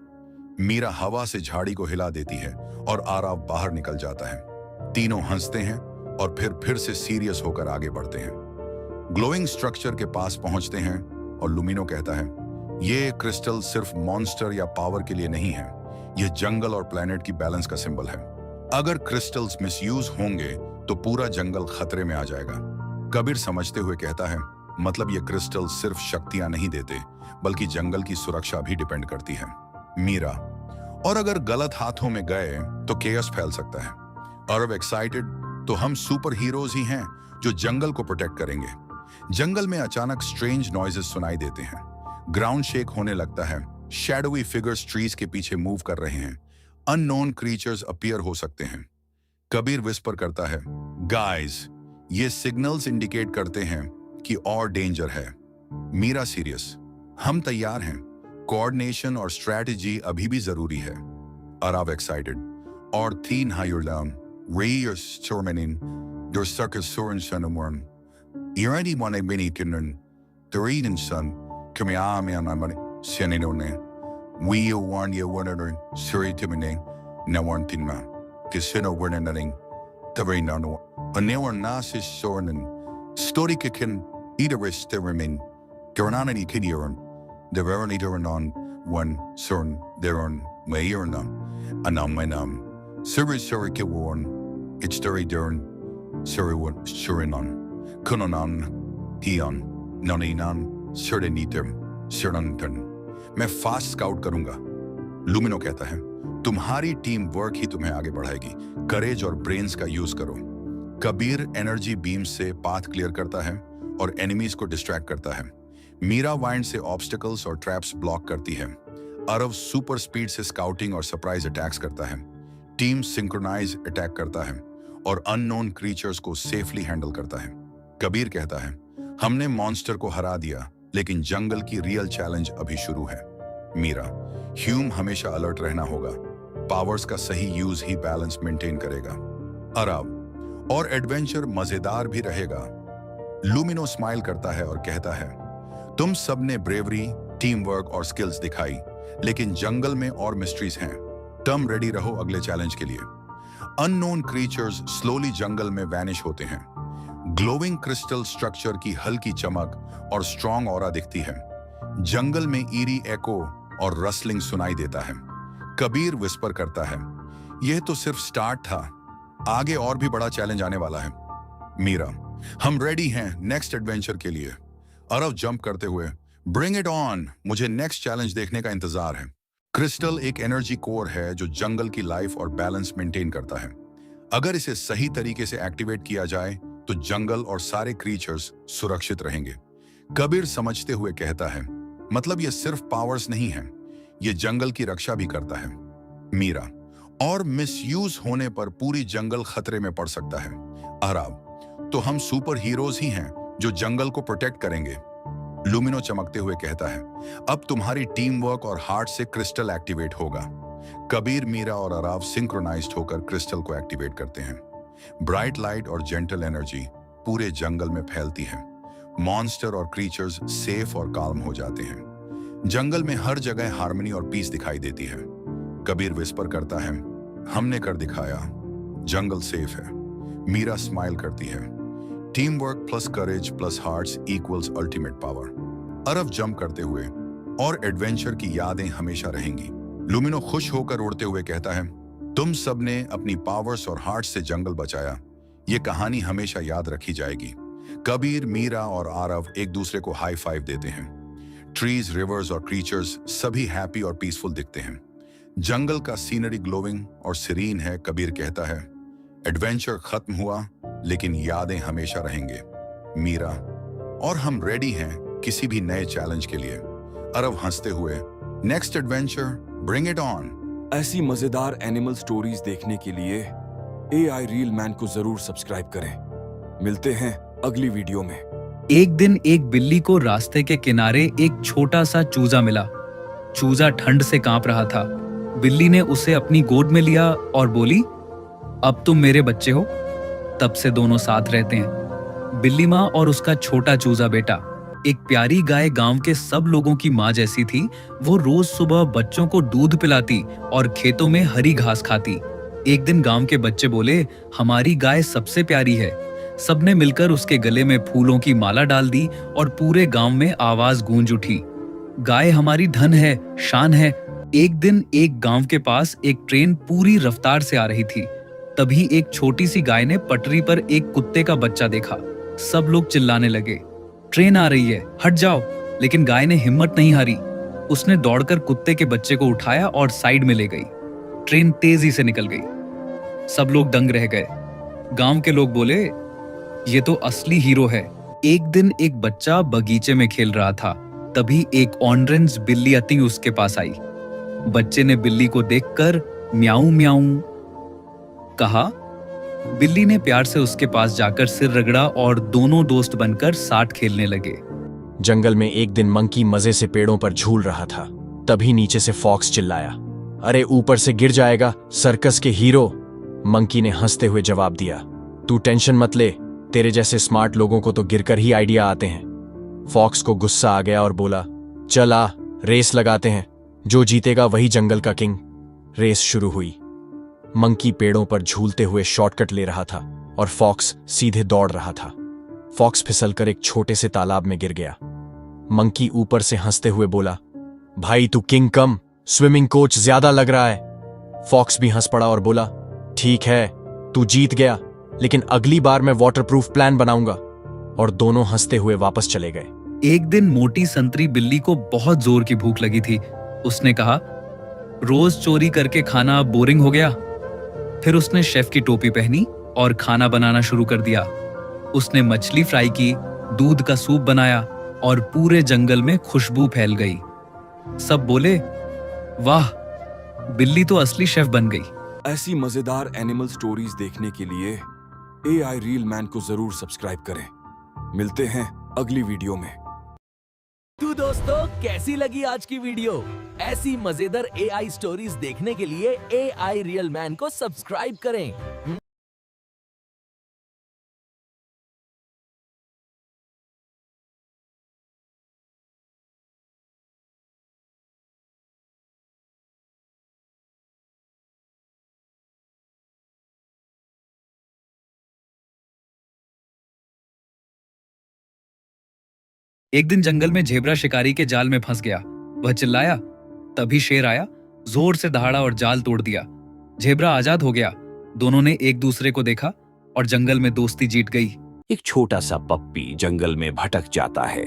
मीरा हवा से झाड़ी को हिला देती है और अरब बाहर निकल जाता है। तीनों हंसते हैं और फिर से सीरियस होकर आगे बढ़ते हैं। ग्लोइंग स्ट्रक्चर के पास पहुंचते हैं और लुमिनो कहता है, ये क्रिस्टल सिर्फ मॉन्स्टर या पावर के लिए नहीं है, यह जंगल और प्लेनेट की बैलेंस का सिंबल है। अगर क्रिस्टल्स मिसयूज होंगे तो पूरा जंगल खतरे में आ जाएगा। कबीर समझते हुए कहता है, मतलब ये क्रिस्टल सिर्फ शक्तियां नहीं देते, बल्कि जंगल की सुरक्षा भी डिपेंड करती है। मीरा, और अगर गलत हाथों में गए तो केयस फैल सकता है। अरब एक्साइटेड, तो हम सुपर हीरोज ही हैं जो जंगल को प्रोटेक्ट करेंगे। जंगल में अचानक स्ट्रेंज नॉइजेस सुनाई देते हैं। ग्राउंड शेक होने लगता है। शैडोवी फिगर्स ट्रीज के पीछे मूव कर रहे हैं। अननोन क्रीचर्स अपीयर हो सकते हैं। कबीर विस्पर करता है, गाइस, ये सिग्नल्स इंडिकेट करते हैं कि और डेंजर है। मीरा सीरियस, हम तैयार हैं। कोऑर्डिनेशन और स्ट्रेटजी अभी भी जरूरी है। अराव एक्साइटेड, और तीन हायुरलाम Reastorminin, der circus soren sonumorn. Irani one mini kinnern, the reading son, Kamiami and I'm Seninone. We warn you one another, Suri Timine, no one tinma. Kisino winning, the rain on a newer nasis sornin. Story kikin, either is the remain. Garanani kidiron, the verity on one sorn, their own mayurnam, anam. Suri kiwarn, it's Suri durn, Surinon, Kunonan, Hion, Noninan, Surdenitum, Surnanton. मैं fast scout करूंगा। लुमिनो कहता है, तुम्हारी team work ही तुम्हें आगे बढ़ाएगी। करेज और brains का यूज करो। कबीर एनर्जी बीम से पाथ क्लियर करता है और एनिमीज को डिस्ट्रैक्ट करता है। मीरा वाइंड से ऑब्स्टिकल्स और ट्रैप्स ब्लॉक करती है। अरब सुपर स्पीड से स्काउटिंग और सरप्राइज अटैक्स करता है। टीम सिंक्रोनाइज अटैक करता है और अननोन क्रीचर्स को सेफली हैंडल करता है। कबीर कहता है, हमने मॉन्स्टर को हरा दिया, लेकिन जंगल की रियल चैलेंज अभी शुरू है। मीरा, ह्यूम हमेशा अलर्ट रहना होगा। पावर्स का सही यूज ही बैलेंस मेंटेन करेगा। अरब, और एडवेंचर मजेदार भी रहेगा। लुमिनो स्माइल करता है और कहता है, तुम सबने ब्रेवरी, टीम वर्क और स्किल्स दिखाई, लेकिन जंगल में और मिस्ट्रीज हैं। तुम रेडी रहो अगले चैलेंज के लिए। अननोन क्रीचर्स स्लोली जंगल में वैनिश होते हैं। ग्लोइंग क्रिस्टल स्ट्रक्चर की हल्की चमक और स्ट्रॉन्ग ऑरा दिखती है। जंगल में ईरी एको और रसलिंग सुनाई देता है। कबीर विस्पर करता है, यह तो सिर्फ स्टार्ट था, आगे और भी बड़ा चैलेंज आने वाला है। मीरा, हम रेडी हैं नेक्स्ट एडवेंचर के लिए। अरव जंप करते हुए, ब्रिंग इट ऑन, मुझे नेक्स्ट चैलेंज देखने का इंतजार है। क्रिस्टल एक एनर्जी कोर है जो जंगल की लाइफ और बैलेंस मेंटेन करता है। अगर इसे सही तरीके से एक्टिवेट किया जाए तो जंगल और सारे क्रीचर्स सुरक्षित रहेंगे। कबीर समझते हुए कहता है, मतलब ये सिर्फ पावर्स नहीं है, ये जंगल की रक्षा भी करता है। मीरा, और मिसयूज होने पर पूरी जंगल खतरे में पड़ सकता है। अरब, तो हम सुपर हीरोज ही हैं जो जंगल को प्रोटेक्ट करेंगे। लुमिनो चमकते हुए कहता है, अब तुम्हारी टीम वर्क और हार्ट से क्रिस्टल एक्टिवेट होगा। कबीर, मीरा और अराव सिंक्रोनाइज्ड होकर क्रिस्टल को एक्टिवेट करते हैं। ब्राइट लाइट और जेंटल एनर्जी पूरे जंगल में फैलती है। मॉन्स्टर और क्रीचर्स सेफ और काल्म हो जाते हैं। जंगल में हर जगह हार्मनी और पीस दिखाई देती है। कबीर विस्पर करता है, हमने कर दिखाया, जंगल सेफ है। मीरा स्माइल करती है, team work plus courage plus hearts equals ultimate power. Aarav jump करते हुए, और एडवेंचर की यादें हमेशा रहेंगी। लुमिनो खुश होकर उड़ते हुए कहता है, तुम सबने अपनी पावर्स और हार्ट से जंगल बचाया, ये कहानी हमेशा याद रखी जाएगी। कबीर, मीरा और आरव एक दूसरे को हाई फाइव देते हैं। ट्रीज, रिवर्स और क्रीचर्स सभी हैप्पी और पीसफुल दिखते हैं। जंगल का सीनरी ग्लोइंग और सीरीन है। कबीर कहता है, एडवेंचर खत्म हुआ लेकिन यादें हमेशा रहेंगे। मीरा, और हम रेडी हैं किसी भी नए चैलेंज के लिए। अरव हंसते हुए, next adventure, bring it on. ऐसी मजेदार एनिमल स्टोरीज देखने के लिए AI रील मैन को जरूर सब्सक्राइब करें। मिलते हैं अगली वीडियो में। एक दिन एक बिल्ली को रास्ते के किनारे एक छोटा सा चूजा मिला। चूजा ठंड से कांप रहा था। बिल्ली ने उसे अपनी गोद में लिया और बोली, अब तुम मेरे बच्चे हो। तब से दोनों साथ रहते हैं, बिल्ली माँ और उसका छोटा चूजा बेटा। एक प्यारी गाय गांव के सब लोगों की माँ जैसी थी। वो रोज सुबह बच्चों को दूध पिलाती और खेतों में हरी घास खाती। एक दिन गांव के बच्चे बोले, हमारी गाय सबसे प्यारी है। सबने मिलकर उसके गले में फूलों की माला डाल दी और पूरे गांव में आवाज गूंज उठी, गाय हमारी धन है, शान है। एक दिन एक गांव के पास एक ट्रेन पूरी रफ्तार से आ रही थी। तभी एक छोटी सी गाय ने पटरी पर एक कुत्ते का बच्चा देखा। सब लोग चिल्लाने लगे, ट्रेन आ रही है, हट जाओ। लेकिन गाय ने हिम्मत नहीं हारी। उसने दौड़कर कुत्ते के बच्चे को उठाया और साइड में ले गई। ट्रेन तेजी से निकल गई। सब लोग दंग रह गए। गांव के लोग बोले, ये तो असली हीरो है। एक दिन एक बच्चा बगीचे में खेल रहा था। तभी एक ऑरेंज बिल्ली अति उसके पास आई। बच्चे ने बिल्ली को देखकर म्याऊं म्याऊं कहा। बिल्ली ने प्यार से उसके पास जाकर सिर रगड़ा और दोनों दोस्त बनकर साथ खेलने लगे। जंगल में एक दिन मंकी मजे से पेड़ों पर झूल रहा था। तभी नीचे से फॉक्स चिल्लाया, अरे ऊपर से गिर जाएगा, सर्कस के हीरो। मंकी ने हंसते हुए जवाब दिया, तू टेंशन मत ले, तेरे जैसे स्मार्ट लोगों को तो गिरकर ही आइडिया आते हैं। फॉक्स को गुस्सा आ गया और बोला, चल आ, रेस लगाते हैं, जो जीतेगा वही जंगल का किंग। रेस शुरू हुई। मंकी पेड़ों पर झूलते हुए शॉर्टकट ले रहा था और फॉक्स सीधे दौड़ रहा था। फॉक्स फिसलकर एक छोटे से तालाब में गिर गया। मंकी ऊपर से हंसते हुए बोला, भाई तू किंग कम, स्विमिंग कोच ज्यादा लग रहा है। फॉक्स भी हंस पड़ा और बोला, ठीक है, तू जीत गया, लेकिन अगली बार मैं वाटरप्रूफ प्लान बनाऊंगा। और दोनों हंसते हुए वापस चले गए। एक दिन मोटी संतरी बिल्ली को बहुत जोर की भूख लगी थी। उसने कहा, रोज चोरी करके खाना बोरिंग हो गया। फिर उसने शेफ की टोपी पहनी और खाना बनाना शुरू कर दिया। उसने मछली फ्राई की, दूध का सूप बनाया और पूरे जंगल में खुशबू फैल गई। सब बोले, वाह, बिल्ली तो असली शेफ बन गई। ऐसी मजेदार एनिमल स्टोरीज देखने के लिए AI रील मैन को जरूर सब्सक्राइब करें। मिलते हैं अगली वीडियो में। तो दोस्तों, कैसी लगी आज की वीडियो? ऐसी मजेदार AI स्टोरीज देखने के लिए AI रियल मैन को सब्सक्राइब करें। एक दिन जंगल में ज़ेब्रा शिकारी के जाल में फंस गया। वह चिल्लाया, तभी शेर आया, जोर से दहाड़ा और जाल तोड़ दिया। ज़ेब्रा आजाद हो गया। दोनों ने एक दूसरे को देखा और जंगल में दोस्ती जीत गई। एक छोटा सा पप्पी जंगल में भटक जाता है।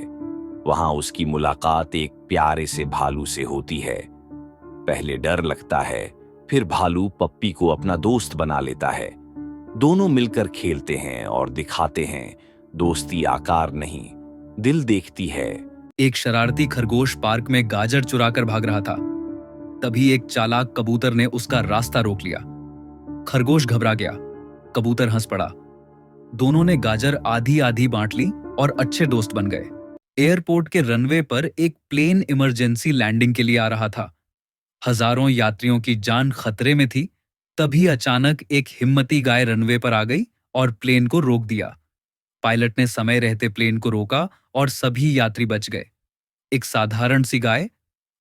वहां उसकी मुलाकात एक प्यारे से भालू से होती है। पहले डर लगता है, फिर भालू पप्पी को अपना दोस्त बना लेता है। दोनों मिलकर खेलते हैं और दिखाते हैं दोस्ती आकार नहीं, दिल देखती है। एक शरारती खरगोश पार्क में गाजर चुराकर भाग रहा था। तभी एक चालाक कबूतर ने उसका रास्ता रोक लिया। खरगोश घबरा गया, कबूतर हंस पड़ा। दोनों ने गाजर आधी आधी बांट ली और अच्छे दोस्त बन गए। एयरपोर्ट के रनवे पर एक प्लेन इमरजेंसी लैंडिंग के लिए आ रहा था। हजारों यात्रियों की जान खतरे में थी। तभी अचानक एक हिम्मती गाय रनवे पर आ गई और प्लेन को रोक दिया। पायलट ने समय रहते प्लेन को रोका और सभी यात्री बच गए। एक साधारण सी गाय,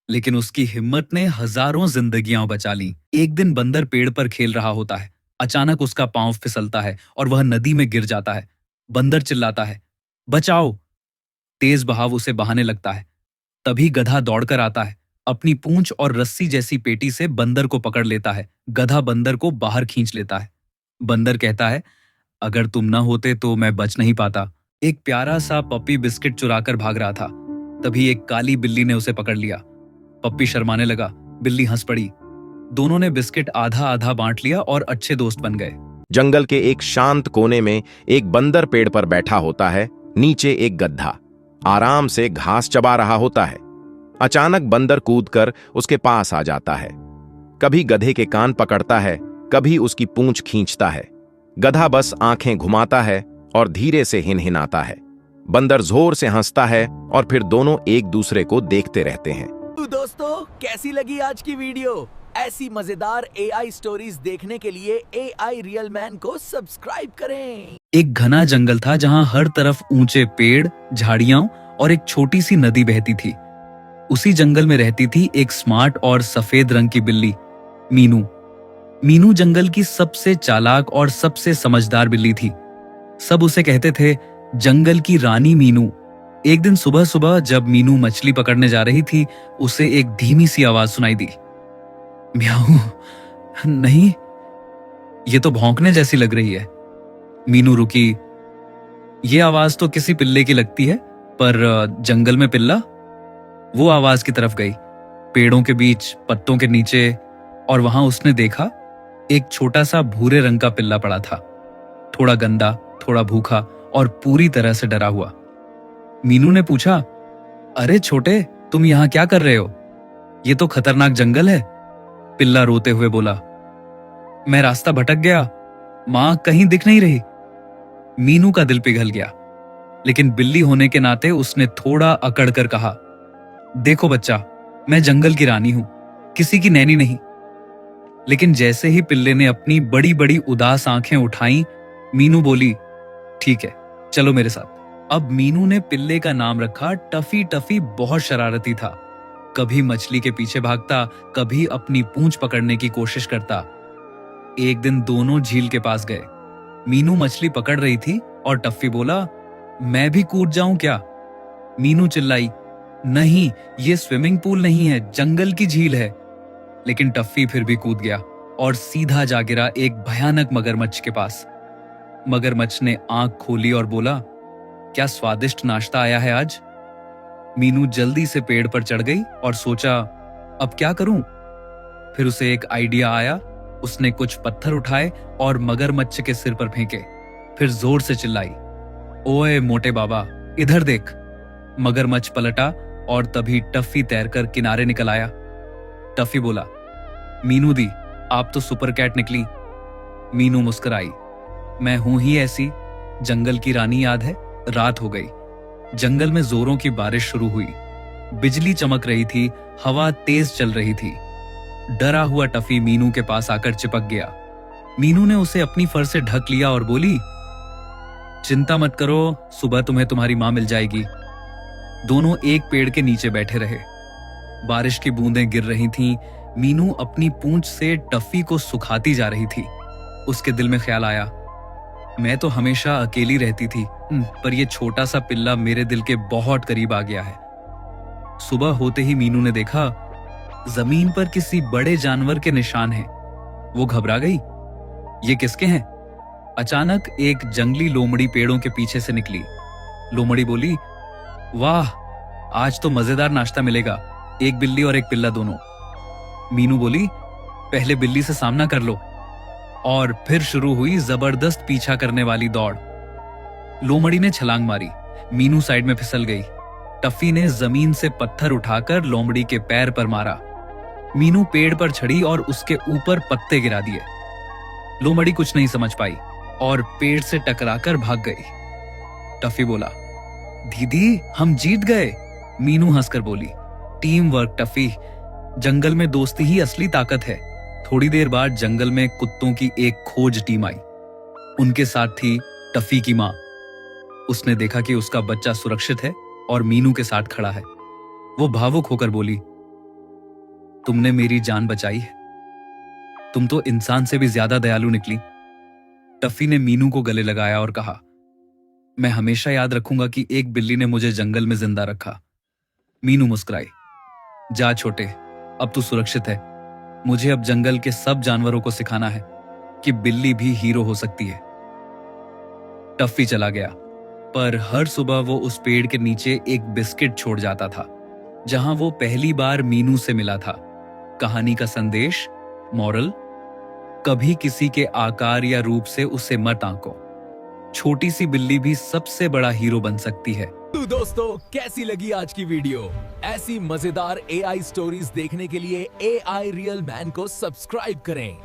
लेकिन उसकी हिम्मत ने हजारों जिंदगियां बचा ली। एक दिन बंदर पेड़ पर खेल रहा होता है। अचानक उसका पांव फिसलता है और वह नदी में गिर जाता है। बंदर चिल्लाता है, बचाओ। तेज बहाव उसे बहाने लगता है। तभी गधा दौड़कर आता है। अपनी पूंछ और रस्सी जैसी पेटी से बंदर को पकड़ लेता है। गधा बंदर को बाहर खींच लेता है। बंदर कहता है, अगर तुम न होते तो मैं बच नहीं पाता। एक प्यारा सा पप्पी बिस्किट चुराकर भाग रहा था। तभी एक काली बिल्ली ने उसे पकड़ लिया। पप्पी शर्माने लगा, बिल्ली हंस पड़ी। दोनों ने बिस्किट आधा आधा बांट लिया और अच्छे दोस्त बन गए। जंगल के एक शांत कोने में एक बंदर पेड़ पर बैठा होता है। नीचे एक गधा आराम से घास चबा रहा होता है। अचानक बंदर कूदकर उसके पास आ जाता है। कभी गधे के कान पकड़ता है, कभी उसकी पूंछ खींचता है। गधा बस आंखें घुमाता है और धीरे से हिनहिनाता है। बंदर जोर से हंसता है और फिर दोनों एक दूसरे को देखते रहते हैं। तो दोस्तों, कैसी लगी आज की वीडियो? ऐसी मजेदार एआई स्टोरीज देखने के लिए एआई रियल मैन को सब्सक्राइब करें। एक घना जंगल था जहां हर तरफ ऊंचे पेड़, झाड़ियां और एक छोटी सी नदी बहती थी। उसी जंगल में रहती थी एक स्मार्ट और सफेद रंग की बिल्ली, मीनू। मीनू जंगल की सबसे चालाक और सबसे समझदार बिल्ली थी। सब उसे कहते थे जंगल की रानी मीनू। एक दिन सुबह सुबह जब मीनू मछली पकड़ने जा रही थी, उसे एक धीमी सी आवाज सुनाई दी। म्याऊ, नहीं, ये तो भौंकने जैसी लग रही है। मीनू रुकी। ये आवाज तो किसी पिल्ले की लगती है, पर जंगल में पिल्ला? वो आवाज की तरफ गई, पेड़ों के बीच, पत्तों के नीचे, और वहां उसने देखा एक छोटा सा भूरे रंग का पिल्ला पड़ा था। थोड़ा गंदा, थोड़ा भूखा और पूरी तरह से डरा हुआ। मीनू ने पूछा, अरे छोटे, तुम यहां क्या कर रहे हो? ये तो खतरनाक जंगल है। पिल्ला रोते हुए बोला, मैं रास्ता भटक गया, मां कहीं दिख नहीं रही। मीनू का दिल पिघल गया, लेकिन बिल्ली होने के नाते उसने थोड़ा अकड़ कर कहा, देखो बच्चा, मैं जंगल की रानी हूं, किसी की नैनी नहीं। लेकिन जैसे ही पिल्ले ने अपनी बड़ी बड़ी उदास आंखें उठाई, मीनू बोली, ठीक है, चलो मेरे साथ। अब मीनू ने पिल्ले का नाम रखा टफी। टफी बहुत शरारती था। कभी मछली के पीछे भागता, कभी अपनी पूंछ पकड़ने की कोशिश करता। एक दिन दोनों झील के पास गए। मीनू मछली पकड़ रही थी और टफी बोला, मैं भी कूद जाऊं क्या? मीनू चिल्लाई, नहीं, ये स्विमिंग पूल नहीं है, जंगल की झील है। लेकिन टफी फिर भी कूद गया और सीधा जा गिरा एक भयानक मगरमच्छ के पास। मगरमच्छ ने आंख खोली और बोला, क्या स्वादिष्ट नाश्ता आया है आज। मीनू जल्दी से पेड़ पर चढ़ गई और सोचा, अब क्या करूं? फिर उसे एक आइडिया आया। उसने कुछ पत्थर उठाए और मगरमच्छ के सिर पर फेंके। फिर जोर से चिल्लाई, ओए मोटे बाबा, इधर देख। मगरमच्छ पलटा और तभी टफी तैरकर किनारे निकल आया। टफी बोला, मीनू दी, आप तो सुपर कैट निकली। मीनू मुस्कुराई, मैं हूं ही ऐसी, जंगल की रानी याद है। रात हो गई। जंगल में जोरों की बारिश शुरू हुई। बिजली चमक रही थी, हवा तेज चल रही थी। डरा हुआ टफी मीनू के पास आकर चिपक गया। मीनू ने उसे अपनी फर से ढक लिया और बोली, चिंता मत करो, सुबह तुम्हें तुम्हारी मां मिल जाएगी। दोनों एक पेड़ के नीचे बैठे रहे। बारिश की बूंदें गिर रही थीं। मीनू अपनी पूंछ से टफी को सुखाती जा रही थी। उसके दिल में ख्याल आया, मैं तो हमेशा अकेली रहती थी, पर ये छोटा सा पिल्ला मेरे दिल के बहुत करीब आ गया है। सुबह होते ही मीनू ने देखा जमीन पर किसी बड़े जानवर के निशान हैं। वो घबरा गई, ये किसके हैं? अचानक एक जंगली लोमड़ी पेड़ों के पीछे से निकली। लोमड़ी बोली, वाह, आज तो मजेदार नाश्ता मिलेगा, एक बिल्ली और एक पिल्ला दोनों। मीनू बोली, पहले बिल्ली से सामना कर लो। और फिर शुरू हुई जबरदस्त पीछा करने वाली दौड़। लोमड़ी ने छलांग मारी, मीनू साइड में फिसल गई। टफी ने जमीन से पत्थर उठाकर लोमड़ी के पैर पर मारा। मीनू पेड़ पर चढ़ी और उसके ऊपर पत्ते गिरा दिए। लोमड़ी कुछ नहीं समझ पाई और पेड़ से टकराकर भाग गई। टफी बोला, दीदी हम जीत गए। मीनू हंसकर बोली, टीम वर्क टफी, जंगल में दोस्ती ही असली ताकत है। थोड़ी देर बाद जंगल में कुत्तों की एक खोज टीम आई। उनके साथ थी टफी की मां। उसने देखा कि उसका बच्चा सुरक्षित है और मीनू के साथ खड़ा है। वो भावुक होकर बोली, तुमने मेरी जान बचाई है, तुम तो इंसान से भी ज्यादा दयालु निकली। टफी ने मीनू को गले लगाया और कहा, मैं हमेशा याद रखूंगा कि एक बिल्ली ने मुझे जंगल में जिंदा रखा। मीनू मुस्कुराई, जा छोटे, अब तू सुरक्षित है। मुझे अब जंगल के सब जानवरों को सिखाना है कि बिल्ली भी हीरो हो सकती है। टफी चला गया, पर हर सुबह वो उस पेड़ के नीचे एक बिस्किट छोड़ जाता था, जहां वो पहली बार मीनू से मिला था। कहानी का संदेश, मॉरल, कभी किसी के आकार या रूप से उसे मत आंको। छोटी सी बिल्ली भी सबसे बड़ा हीरो बन सकती है। तो दोस्तों, कैसी लगी आज की वीडियो? ऐसी मजेदार AI स्टोरीज देखने के लिए AI रियल मैन को सब्सक्राइब करें।